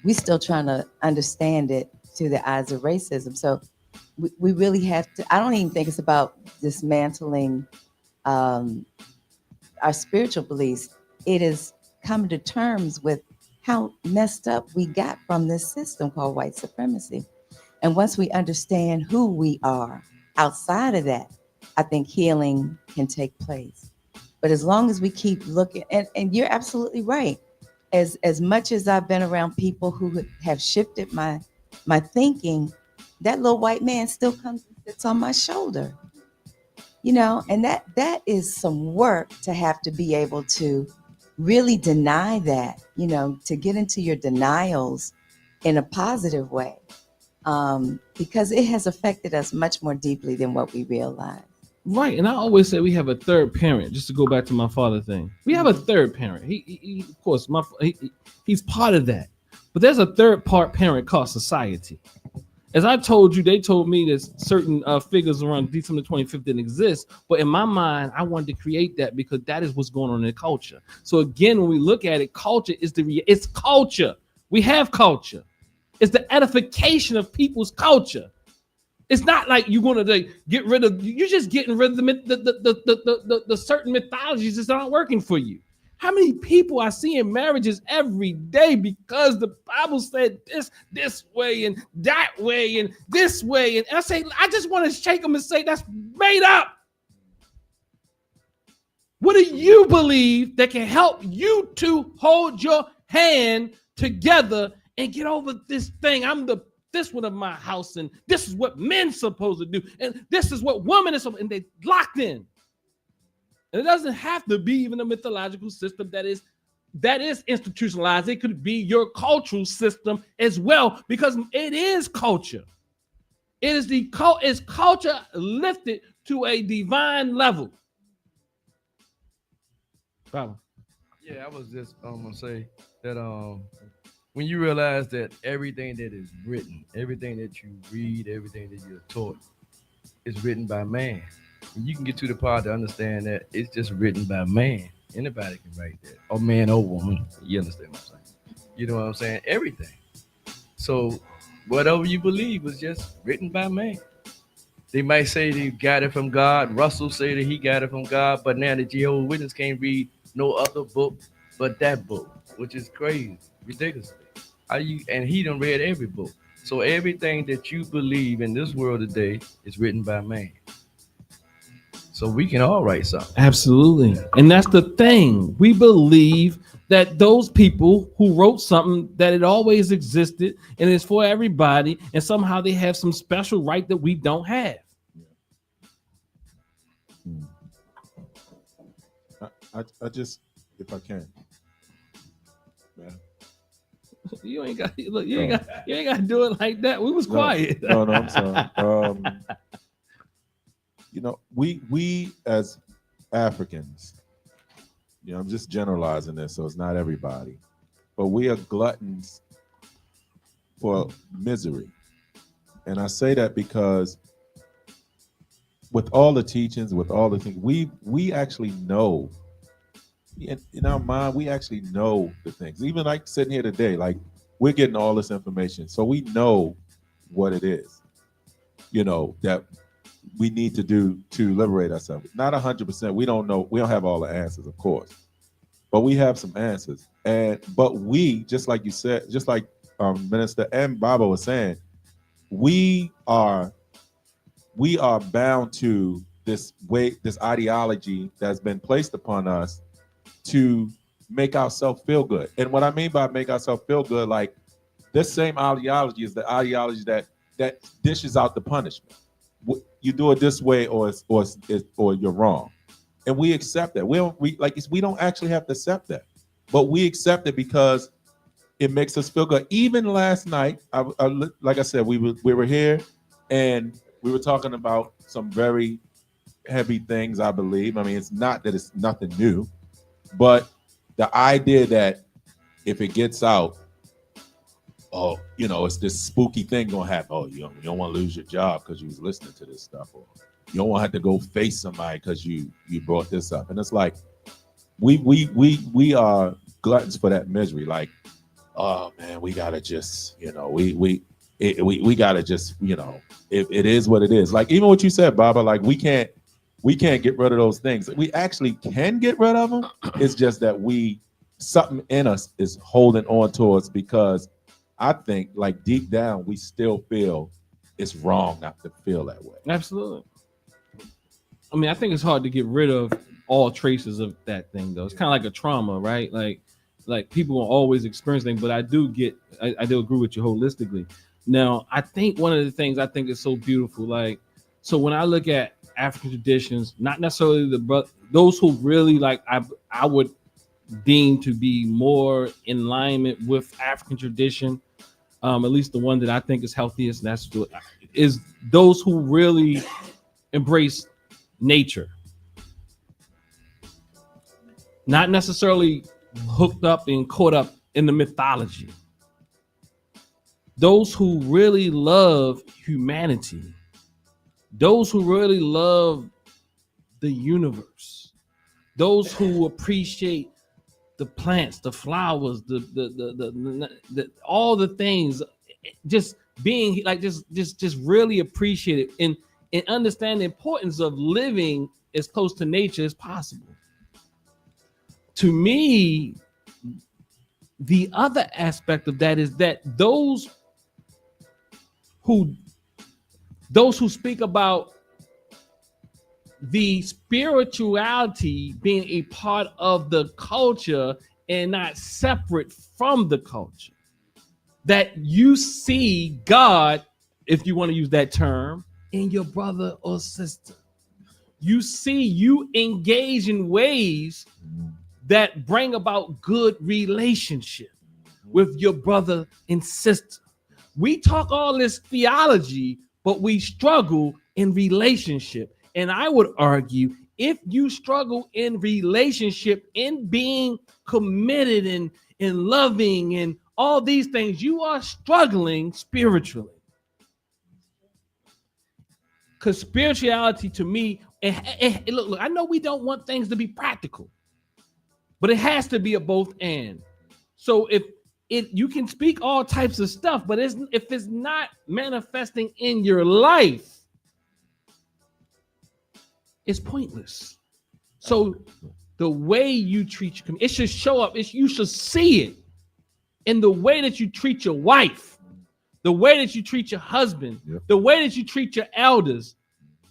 we're still trying to understand it through the eyes of racism. So we really have to, I don't even think it's about dismantling our spiritual beliefs. It is coming to terms with how messed up we got from this system called white supremacy. And once we understand who we are outside of that, I think healing can take place. But as long as we keep looking, and you're absolutely right. As much as I've been around people who have shifted my thinking, that little white man still comes and sits on my shoulder. And that is some work to have to be able to really deny that, to get into your denials in a positive way, because it has affected us much more deeply than what we realize. Right, and I always say we have a third parent. Just to go back to my father thing, we have a third parent. He of course, he's part of that. But there's a third part parent called society. As I told you, they told me that certain figures around December 25th didn't exist. But in my mind, I wanted to create that because that is what's going on in the culture. So again, when we look at it, culture is it's culture. We have culture. It's the edification of people's culture. It's not like you're going to get rid of. You're just getting rid of the certain mythologies that aren't working for you. How many people I see in marriages every day because the Bible said this way and that way and this way, and I say I just want to shake them and say that's made up. What do you believe that can help you to hold your hand together and get over this thing? This one of my house, and this is what men's supposed to do, and this is what women is supposed, and they locked in. And it doesn't have to be even a mythological system that is institutionalized. It could be your cultural system as well, because it is culture. It is it's culture lifted to a divine level. Wow. Yeah, I was just gonna say that when you realize that everything that is written, everything that you read, everything that you're taught is written by man. And you can get to the part to understand that it's just written by man. Anybody can write that, or man or woman. You understand what I'm saying? You know what I'm saying? Everything. So whatever you believe was just written by man. They might say they got it from God. Russell say that he got it from God, but now the Jehovah's Witness can't read no other book but that book, which is crazy, ridiculous. And he done read every book. So everything that you believe in this world today is written by man. So we can all write something. Absolutely. And that's the thing. We believe that those people who wrote something, that it always existed and it's for everybody, and somehow they have some special right that we don't have. I just, if I can. Yeah. You ain't got look. You ain't got to do it like that. We was quiet. No, I'm sorry. You know, we as Africans, you know, I'm just generalizing this, so it's not everybody, but we are gluttons for misery, and I say that because with all the teachings, with all the things, we actually know. In our mind, we actually know the things. Even like sitting here today, like we're getting all this information, so we know what it is, you know, that we need to do to liberate ourselves. Not 100%. We don't know. We don't have all the answers, of course, but we have some answers. But we, just like you said, just like Minister and Baba was saying, we are bound to this ideology that's been placed upon us to make ourselves feel good. And what I mean by make ourselves feel good, like this same ideology is the ideology that dishes out the punishment. You do it this way, or you're wrong, and we accept that. We don't actually have to accept that, but we accept it because it makes us feel good. Even last night, like I said, we were here, and we were talking about some very heavy things. I believe. I mean, it's not that it's nothing new. But the idea that if it gets out, oh, you know, it's this spooky thing gonna happen. Oh, you don't want to lose your job because you was listening to this stuff, or you don't want to have to go face somebody because you brought this up. And it's like we are gluttons for that misery. Like, oh man, we gotta just, you know, we gotta just, you know, it is what it is. Like even what you said, Baba, like we can't get rid of those things. We actually can get rid of them. It's just that something in us is holding on to us, because I think like deep down, we still feel it's wrong not to feel that way. Absolutely. I mean, I think it's hard to get rid of all traces of that thing, though. It's kind of like a trauma, right? Like people will always experience things, but I do agree with you holistically. Now, I think one of the things I think is so beautiful, like, so when I look at African traditions, not necessarily those who really like I would deem to be more in alignment with African tradition, at least the one that I think is healthiest, and is those who really embrace nature, not necessarily hooked up and caught up in the mythology. Those who really love humanity, those who really love the universe, those who appreciate the plants, the flowers, the all the things, just being like just really appreciate it and understand the importance of living as close to nature as possible. To me, the other aspect of that is that those who speak about the spirituality being a part of the culture and not separate from the culture, that you see God, if you want to use that term, in your brother or sister. You engage in ways that bring about good relationship with your brother and sister. We talk all this theology, but we struggle in relationship. And I would argue, if you struggle in relationship, in being committed and loving and all these things, you are struggling spiritually. Because spirituality, to me, look, I know we don't want things to be practical, but it has to be a both and. So if you can speak all types of stuff, but if it's not manifesting in your life, it's pointless. So the way you treat your community, it should show up. You should see it in the way that you treat your wife, the way that you treat your husband, the way that you treat your elders.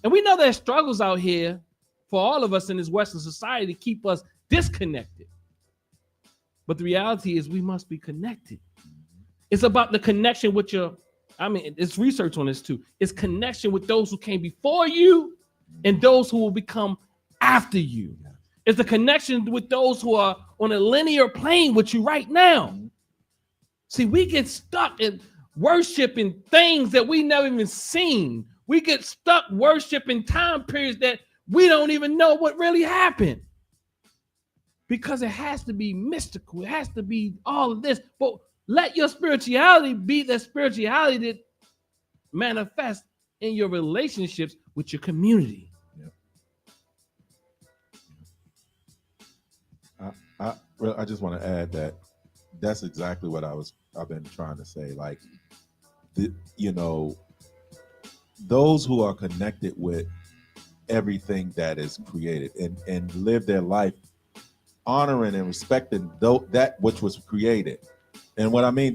And we know there's struggles out here, for all of us in this Western society to keep us disconnected. But the reality is we must be connected. It's about the connection with it's research on this too. It's connection with those who came before you and those who will become after you. It's the connection with those who are on a linear plane with you right now. See, we get stuck in worshiping things that we never even seen. We get stuck worshiping time periods that we don't even know what really happened. Because it has to be mystical. It has to be all of this. But let your spirituality be the spirituality that manifests in your relationships with your community. I just want to add that that's exactly what I've been trying to say. Like, those who are connected with everything that is created and live their life honoring and respecting that which was created. And what I mean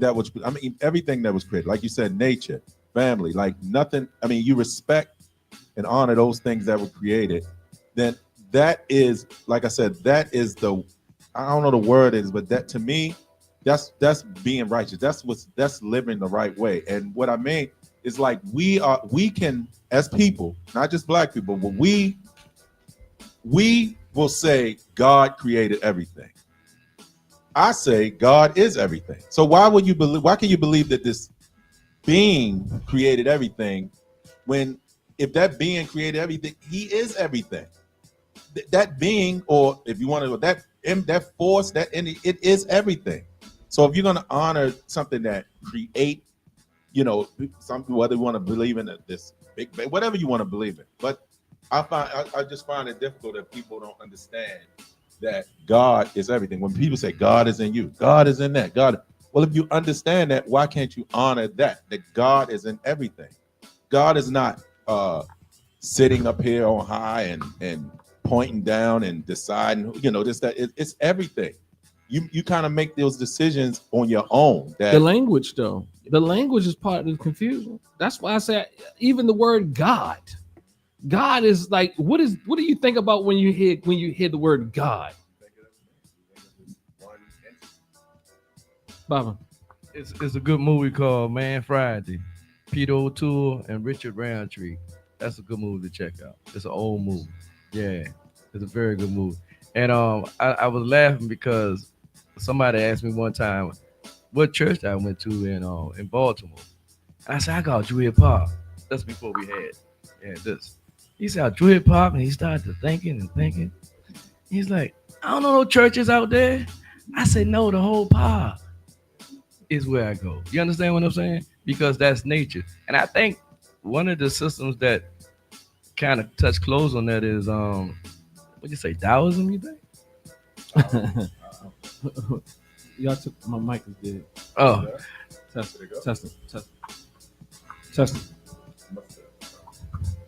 everything that was created, like you said, nature, family, like nothing. I mean, you respect and honor those things that were created. Then that is, like I said, that is I don't know the word is, but that to me, that's being righteous. That's living the right way. And what I mean is, like, we can, as people, not just black people, but we will say God created everything. I say God is everything. So why can you believe that this being created everything when if that being created everything, he is everything. That being, or if you want to, that force, it is everything. So if you're going to honor something that create, something, whether you want to believe in this big, whatever you want to believe in, but I just find it difficult that people don't understand that God is everything. When people say God is in you, God is in that, God. Well, if you understand that, why can't you honor that God is in everything? God is not sitting up here on high and pointing down and deciding, it's everything. You kind of make those decisions on your own. The language, though, the language is part of the confusion. That's why I say even the word God is like, what do you think about when you hear the word God? Baba. It's a good movie called Man Friday. Peter O'Toole and Richard Roundtree. That's a good movie to check out. It's an old movie. Yeah, it's a very good movie. And I was laughing because somebody asked me one time what church I went to in Baltimore. And I said, I got Druid Park. That's before we had this. He said, Druid Park, and he started thinking. He's like, I don't know no churches out there. I said, no, the whole park is where I go. You understand what I'm saying? Because that's nature. And I think one of the systems that kind of touch close on that is what you say, Taoism, you think? Y'all took my mic is dead. Oh,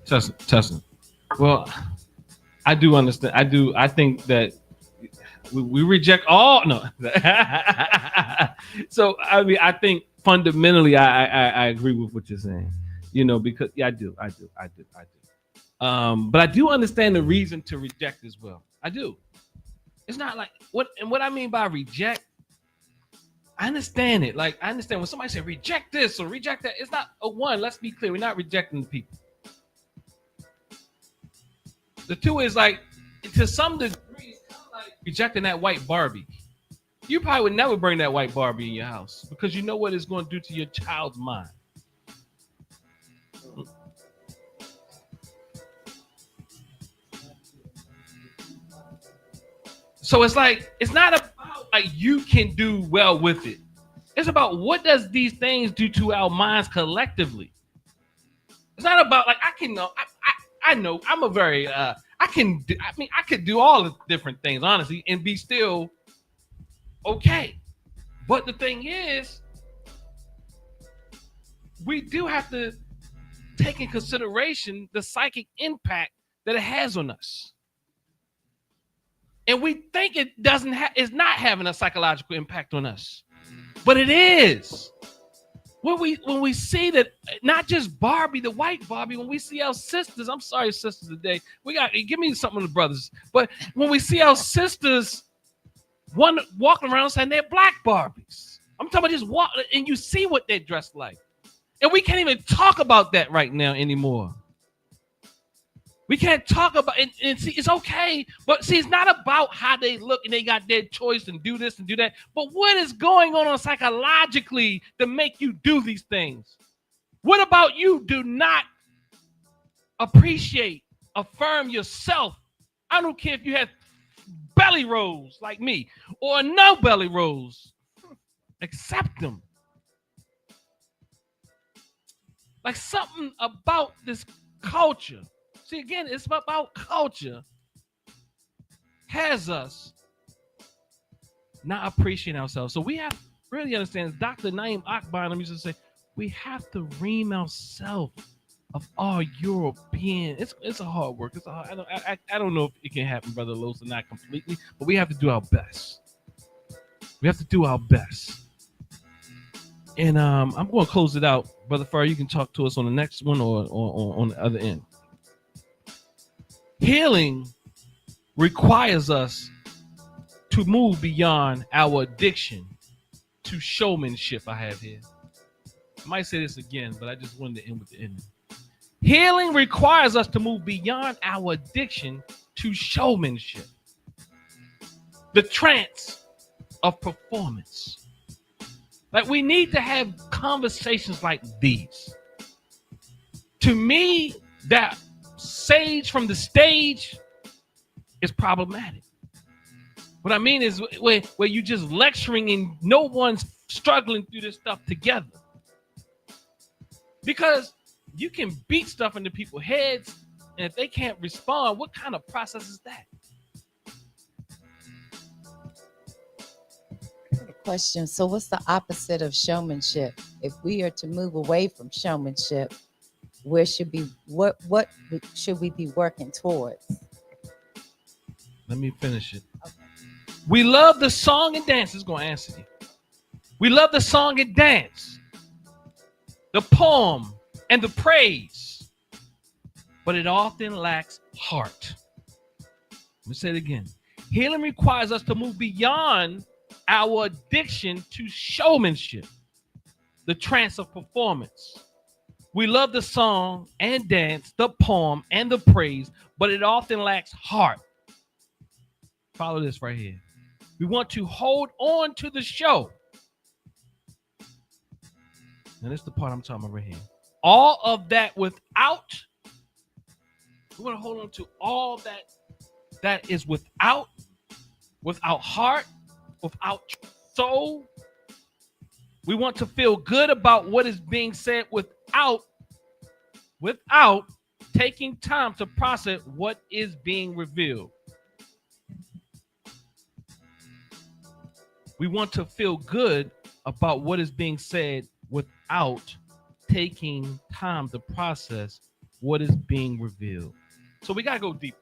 testing. Well, I do understand. I think that we reject all. No. So I mean, I think fundamentally, I agree with what you're saying. Because I do. But I do understand the reason to reject as well. I do. It's not like what I mean by reject. I understand it. Like, I understand when somebody says reject this or reject that. It's not one. Let's be clear. We're not rejecting the people. The two is like, to some degree, it's kind of like rejecting that white Barbie. You probably would never bring that white Barbie in your house because you know what it's going to do to your child's mind. So it's like, it's not about like you can do well with it. It's about what does these things do to our minds collectively. It's not about like, I know I'm a very, I could do all the different things, honestly, and be still okay. But the thing is, we do have to take in consideration the psychic impact that it has on us. And we think it is not having a psychological impact on us, but it is. when we see that, not just Barbie, the white Barbie, when we see our sisters, I'm sorry, sisters, today, we got, give me some of the brothers, but when we see our sisters walking around saying they're black Barbies, I'm talking about just walk, and you see what they're dressed like. And we can't even talk about that right now anymore. We can't talk about it. And see, it's okay, but see, it's not about how they look and they got their choice and do this and do that. But what is going on psychologically to make you do these things? What about you do not appreciate, affirm yourself? I don't care if you have belly rolls like me or no belly rolls. Accept them. Like something about this culture. See, again, it's about culture has us not appreciating ourselves. So we have to really understand, Dr. Naeem Akbar used to say, we have to ream ourselves of our European. It's a hard work. It's a hard, I don't know if it can happen, Brother Los, or not completely, but we have to do our best. We have to do our best. And I'm going to close it out. Brother Farr, you can talk to us on the next one or on the other end. Healing requires us to move beyond our addiction to showmanship. I have here. I might say this again, but I just wanted to end with the ending. Healing requires us to move beyond our addiction to showmanship. The trance of performance. Like, we need to have conversations like these. To me, that sage from the stage is problematic. What I mean is where you just lecturing and no one's struggling through this stuff together. Because you can beat stuff into people's heads, and if they can't respond, what kind of process is that? Question. So what's the opposite of showmanship? If we are to move away from showmanship, what should we be working towards? Let me finish it. Okay. We love the song and dance. It's going to answer you. We love the song and dance, the poem and the praise, but it often lacks heart. Let me say it again. Healing requires us to move beyond our addiction to showmanship, the trance of performance. We love the song and dance, the poem and the praise, but it often lacks heart. Follow this right here. We want to hold on to the show. Now, this is the part I'm talking about right here. All of that without, we want to hold on to all that is without heart, without soul. We want to feel good about what is being said without taking time to process what is being revealed. We want to feel good about what is being said without taking time to process what is being revealed. So we gotta go deep.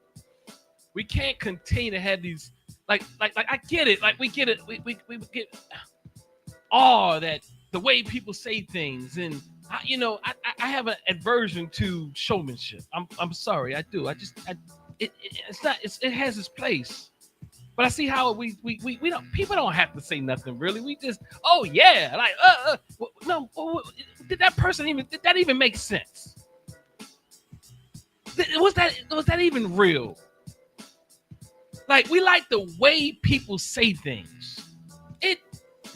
We can't continue to have these like I get it. Like we get it. We get all that, the way people say things, and I have an aversion to showmanship. I'm sorry, I do. It has its place. But I see how we don't, people don't have to say nothing really. We just, oh yeah, like no, did that even make sense? Was that even real? Like, we like the way people say things. It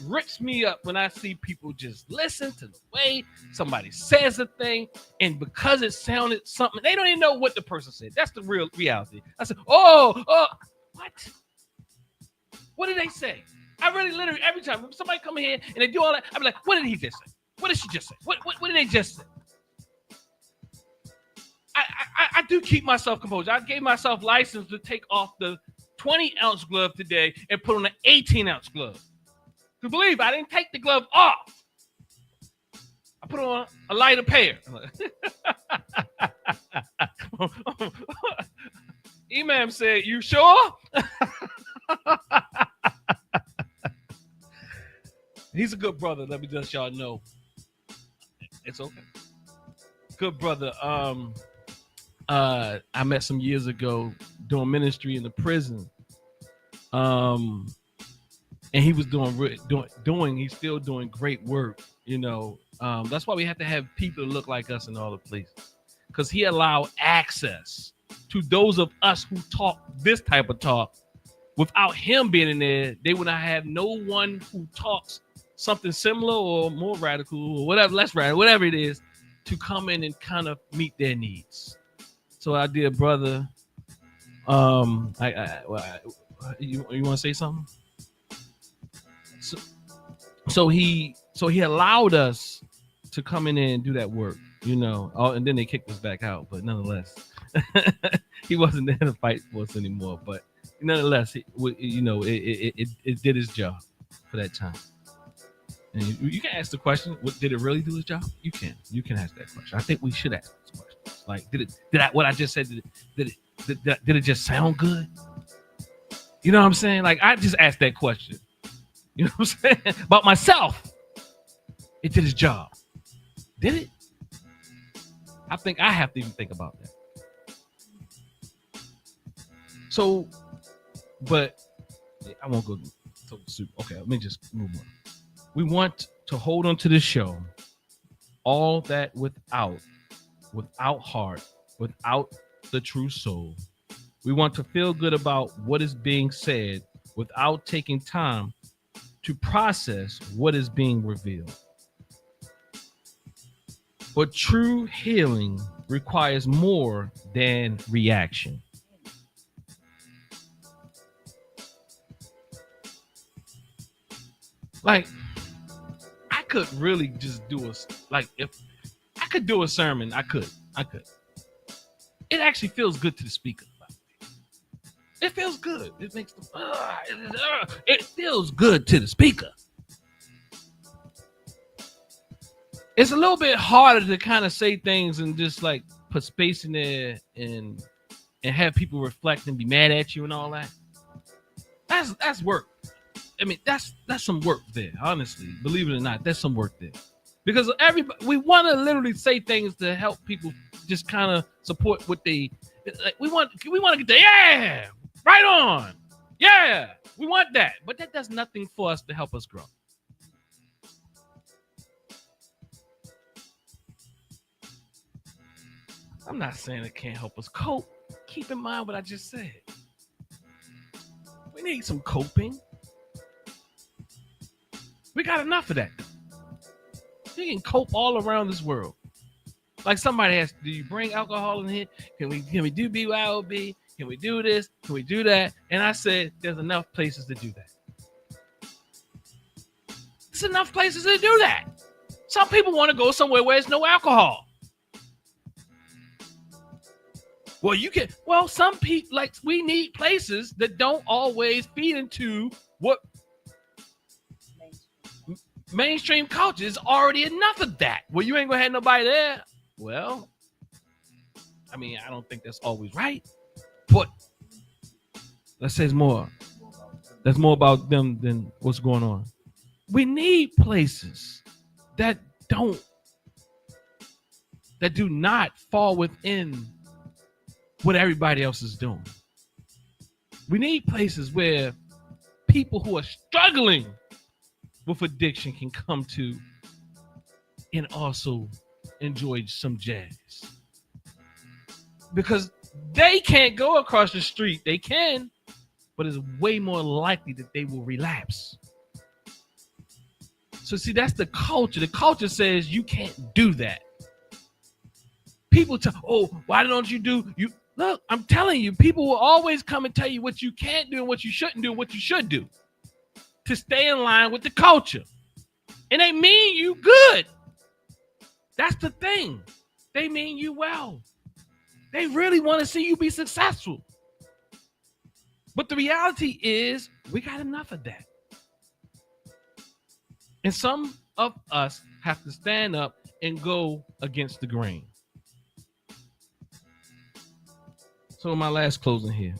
rips me up when I see people just listen to the way somebody says a thing, and because it sounded something, they don't even know what the person said. That's the real reality. I said, oh, what? What did they say? I really literally, every time when somebody come in here and they do all that, I'm like, what did he just say? What did she just say? What did they just say? I do keep myself composed. I gave myself license to take off the 20-ounce glove today and put on an 18-ounce glove. To believe I didn't take the glove off. I put on a lighter pair. Imam said, "You sure?" He's a good brother. Let me just y'all know. It's okay. Good brother. I met some years ago doing ministry in the prison. And he was he's still doing great work, you know. That's why we have to have people that look like us in all the places, because he allowed access to those of us who talk this type of talk. Without him being in there, they would not have no one who talks something similar or more radical or whatever, less radical, whatever it is, to come in and kind of meet their needs. So our dear brother, you want to say something? So he allowed us to come in there and do that work, you know. And then they kicked us back out, but nonetheless, he wasn't there to fight for us anymore. But nonetheless, it did its job for that time. And you can ask the question: did it really do its job? You can ask that question. I think we should ask this question. Like, what I just said? Did it just sound good? You know what I'm saying? Like, I just asked that question. You know what I'm saying? About myself. It did its job. Did it? I think I have to even think about that. So, but I won't go to the soup. Okay, let me just move on. We want to hold on to this show, all that without heart, without the true soul. We want to feel good about what is being said without taking time to process what is being revealed. But true healing requires more than reaction. Like, I could really just if I could do a sermon, I could. It actually feels good to the speaker. It feels good. It makes it feels good to the speaker. It's a little bit harder to kind of say things and just like put space in there and have people reflect and be mad at you and all that. That's work. I mean, that's some work there. Honestly, believe it or not, there's some work there, because we want to literally say things to help people just kind of support what they like. We want to get the right on. Yeah, we want that, but that does nothing for us to help us grow. I'm not saying it can't help us cope. Keep in mind what I just said. We need some coping. We got enough of that. You can cope all around this world. Like somebody asked, do you bring alcohol in here? Can we do BYOB? Can we do this? Can we do that? And I said, there's enough places to do that. There's enough places to do that. Some people want to go somewhere where there's no alcohol. Well, some people, like, we need places that don't always feed into what mainstream culture is. Already enough of that. Well, you ain't gonna have nobody there. Well, I mean, I don't think that's always right, but let's say it's more. There's more about them than what's going on. We need places that do not fall within what everybody else is doing. We need places where people who are struggling with addiction can come to and also enjoy some jazz. Because they can't go across the street. They can, but it's way more likely that they will relapse. So see, that's the culture. The culture says you can't do that. People tell, why don't you do you? Look, I'm telling you, people will always come and tell you what you can't do and what you shouldn't do and what you should do to stay in line with the culture. And they mean you good. That's the thing. They mean you well. They really want to see you be successful. But the reality is we got enough of that. And some of us have to stand up and go against the grain. So my last closing here.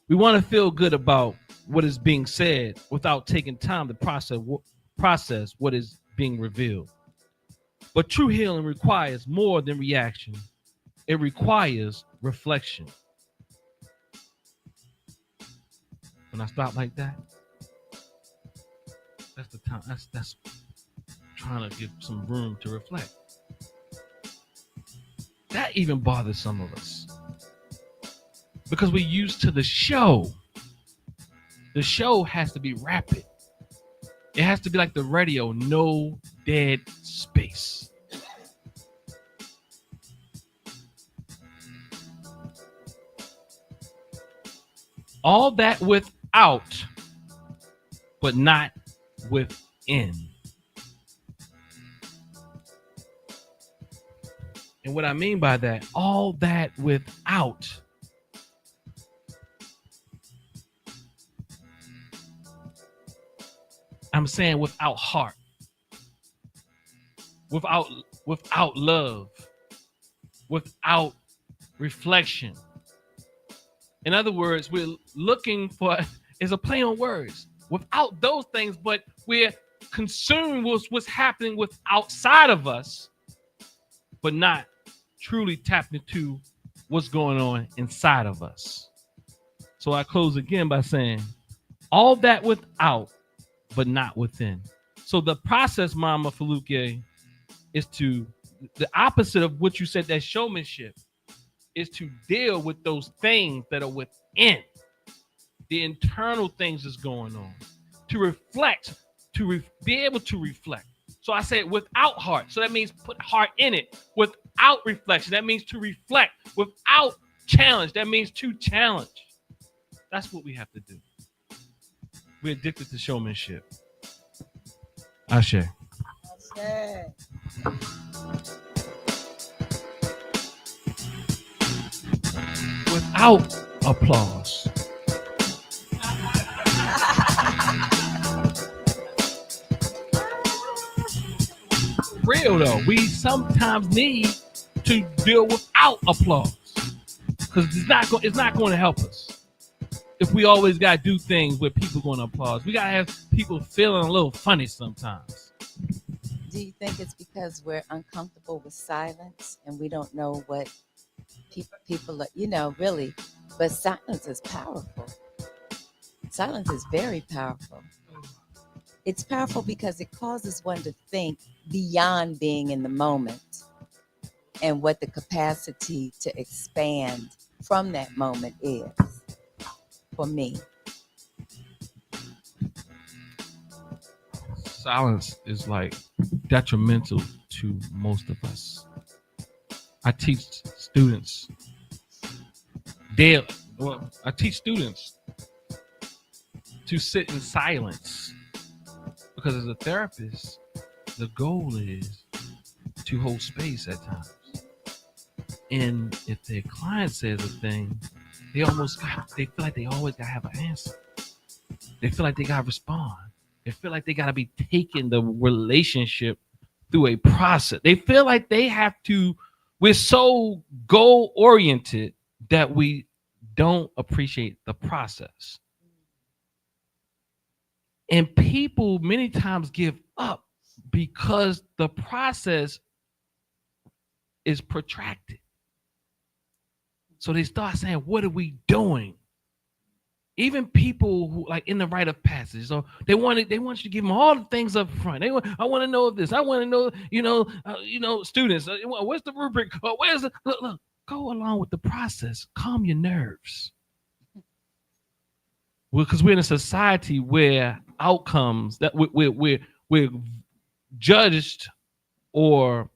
We want to feel good about what is being said without taking time to process what is being revealed. But true healing requires more than reaction. It requires reflection. When I stop like that, that's the time. That's trying to give some room to reflect. That even bothers some of us because we're used to the show. The show has to be rapid. It has to be like the radio, no dead space. All that without, but not within. And what I mean by that, all that without. I'm saying without heart, without love, without reflection. In other words, we're looking for, is a play on words, without those things, but we're consumed with what's happening with outside of us, but not truly tapped into what's going on inside of us. So I close again by saying, all that without, but not within. So the process, Mama Faluke, is to, the opposite of what you said, that showmanship, is to deal with those things that are within, the internal things that's going on, to reflect, to be able to reflect. So I said without heart. So that means put heart in it. Without reflection, that means to reflect. Without challenge, that means to challenge. That's what we have to do. We're addicted to showmanship. Ashe. Okay. Without applause. Real though, we sometimes need to deal without applause because it's not going to help us if we always got to do things where people going to applaud. We got to have people feeling a little funny sometimes. Do you think it's because we're uncomfortable with silence and we don't know what people are, really? But silence is powerful. Silence is very powerful. It's powerful because it causes one to think beyond being in the moment and what the capacity to expand from that moment is, for me. Silence is like detrimental to most of us. I teach students daily. Well, I teach students to sit in silence because as a therapist, the goal is to hold space at times. And if their client says a thing, they feel like they always gotta have an answer. They feel like they gotta respond. They feel like they gotta be taking the relationship through a process. They feel like they have to. We're so goal oriented that we don't appreciate the process. And people many times give up because the process is protracted. So they start saying, what are we doing? Even people who like in the rite of passage, so they want you to give them all the things up front. I want to know this. I want to know, students. Where's the rubric? Where's the look? Go along with the process. Calm your nerves. Well, because we're in a society where outcomes that we're judged or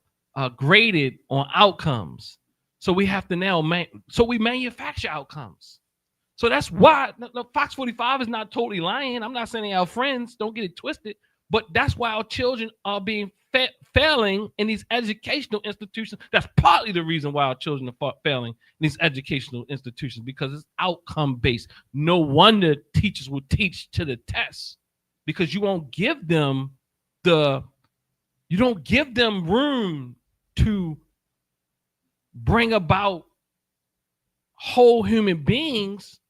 graded on outcomes. So we have to now we manufacture outcomes. So that's why Fox 45 is not totally lying. I'm not saying our friends, don't get it twisted, but that's why our children are being failing in these educational institutions. That's partly the reason why our children are failing in these educational institutions, because it's outcome based. No wonder teachers will teach to the test, because you don't give them room to bring about whole human beings,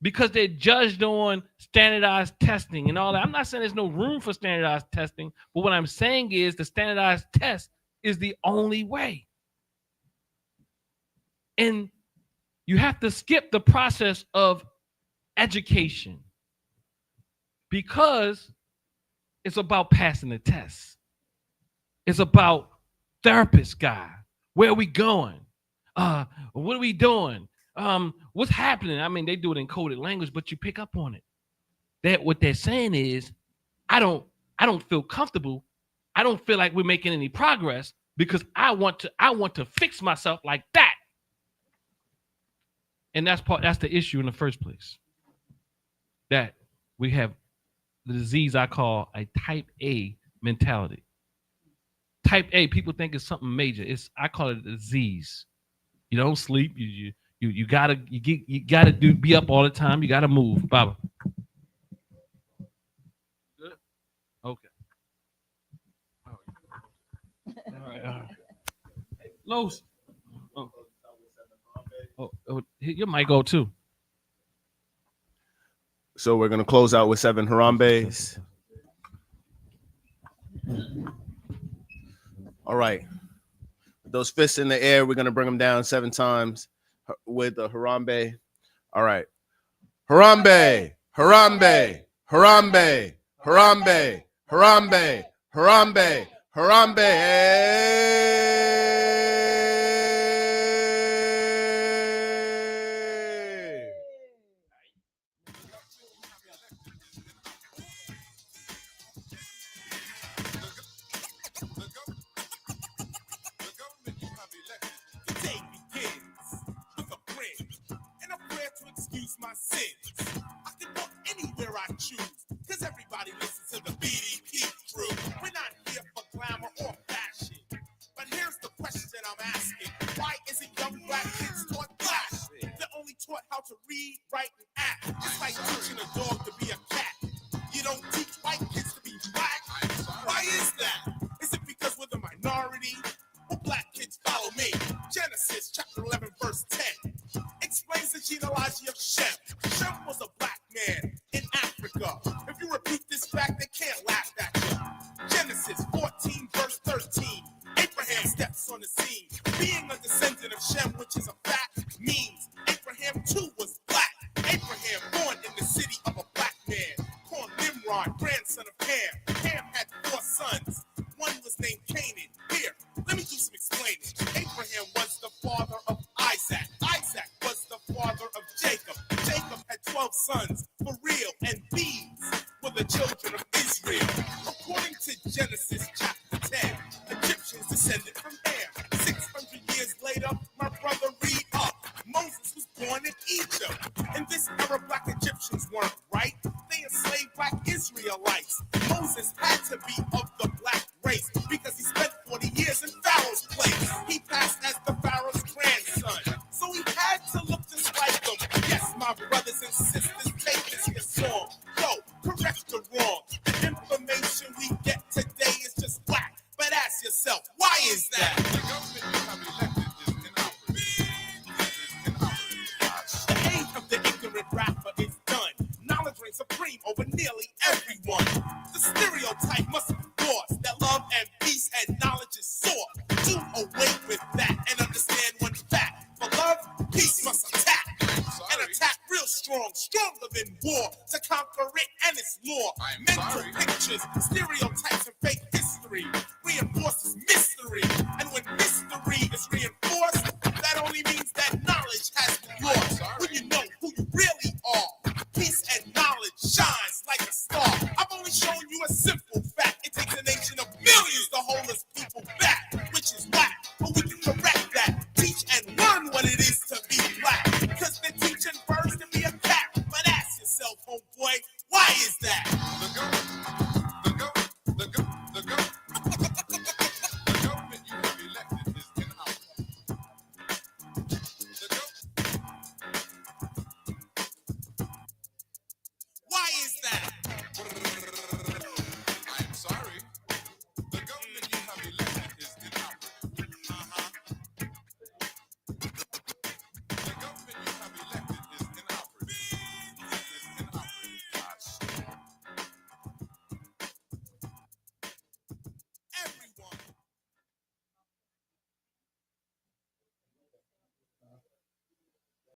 because they're judged on standardized testing and all that. I'm not saying there's no room for standardized testing, but what I'm saying is the standardized test is the only way. And you have to skip the process of education because it's about passing the test. It's about therapist guy. Where are we going? What are we doing? What's happening? I mean, they do it in coded language, but you pick up on it. That what they're saying is, I don't feel comfortable. I don't feel like we're making any progress because I want to fix myself like that. And that's the issue in the first place. That we have the disease I call a type A mentality. Type A, people think it's something major. I call it a disease. You don't sleep. You gotta be up all the time. You gotta move, Baba. Good. Okay. All right. Los. Oh, your mic go too. So we're gonna close out with 7 Harambes. All right. Those fists in the air, we're gonna bring them down 7 times with the Harambe. All right. Harambe, Harambe, Harambe, Harambe, Harambe, Harambe, Harambe. My sins. I can go anywhere I choose, cause everybody listens to the BDP crew. We're not here for glamour or fashion, but here's the question I'm asking: why isn't young black kids taught Flash? They're only taught how to read, write, and act. It's like teaching a dog to be a cat. You don't teach white kids to be black. Why is that? Is it because we're the minority? Well, black kids follow me. Genesis chapter 11 verse 10 explains the genealogy of Shem. Shem was a black man in Africa. If you repeat this fact, they can't laugh at you. Genesis 14 verse 13. Abraham steps on the scene. Being a descendant of Shem, which is a fact, means Abraham too was black. Abraham born in the city of a black man called Nimrod, grandson of Ham. Ham had 4 sons. One was named Canaan. Here, let me do some explaining. Abraham was the father of Isaac. Isaac was the father of Jacob. Jacob had 12 sons for real, and these were the children of Israel. According to Genesis chapter 10, Egyptians descended from Ham. 600 years later, my brother read up. Moses was born in Egypt. In this era, black Egyptians weren't right. They enslaved black Israelites. Moses had to be of the black race because he spent 40 years in Pharaoh's place. He passed as the Pharaoh's grandson, so he had to look just like them. Yes, my brothers and sisters, take this here song. Yo, correct the wrong. The information we get today is just black. But ask yourself, why is that? The government you have elected is inoperative. The age of the ignorant rapper is done. Knowledge reigns supreme over nearly everyone. The stereotype must be lost that love and peace and knowledge is sought. Do away with that and understand one fact. For love, peace must attack. And attack real strong, stronger than war, to conquer it and its law. Mental pictures, stereotypes.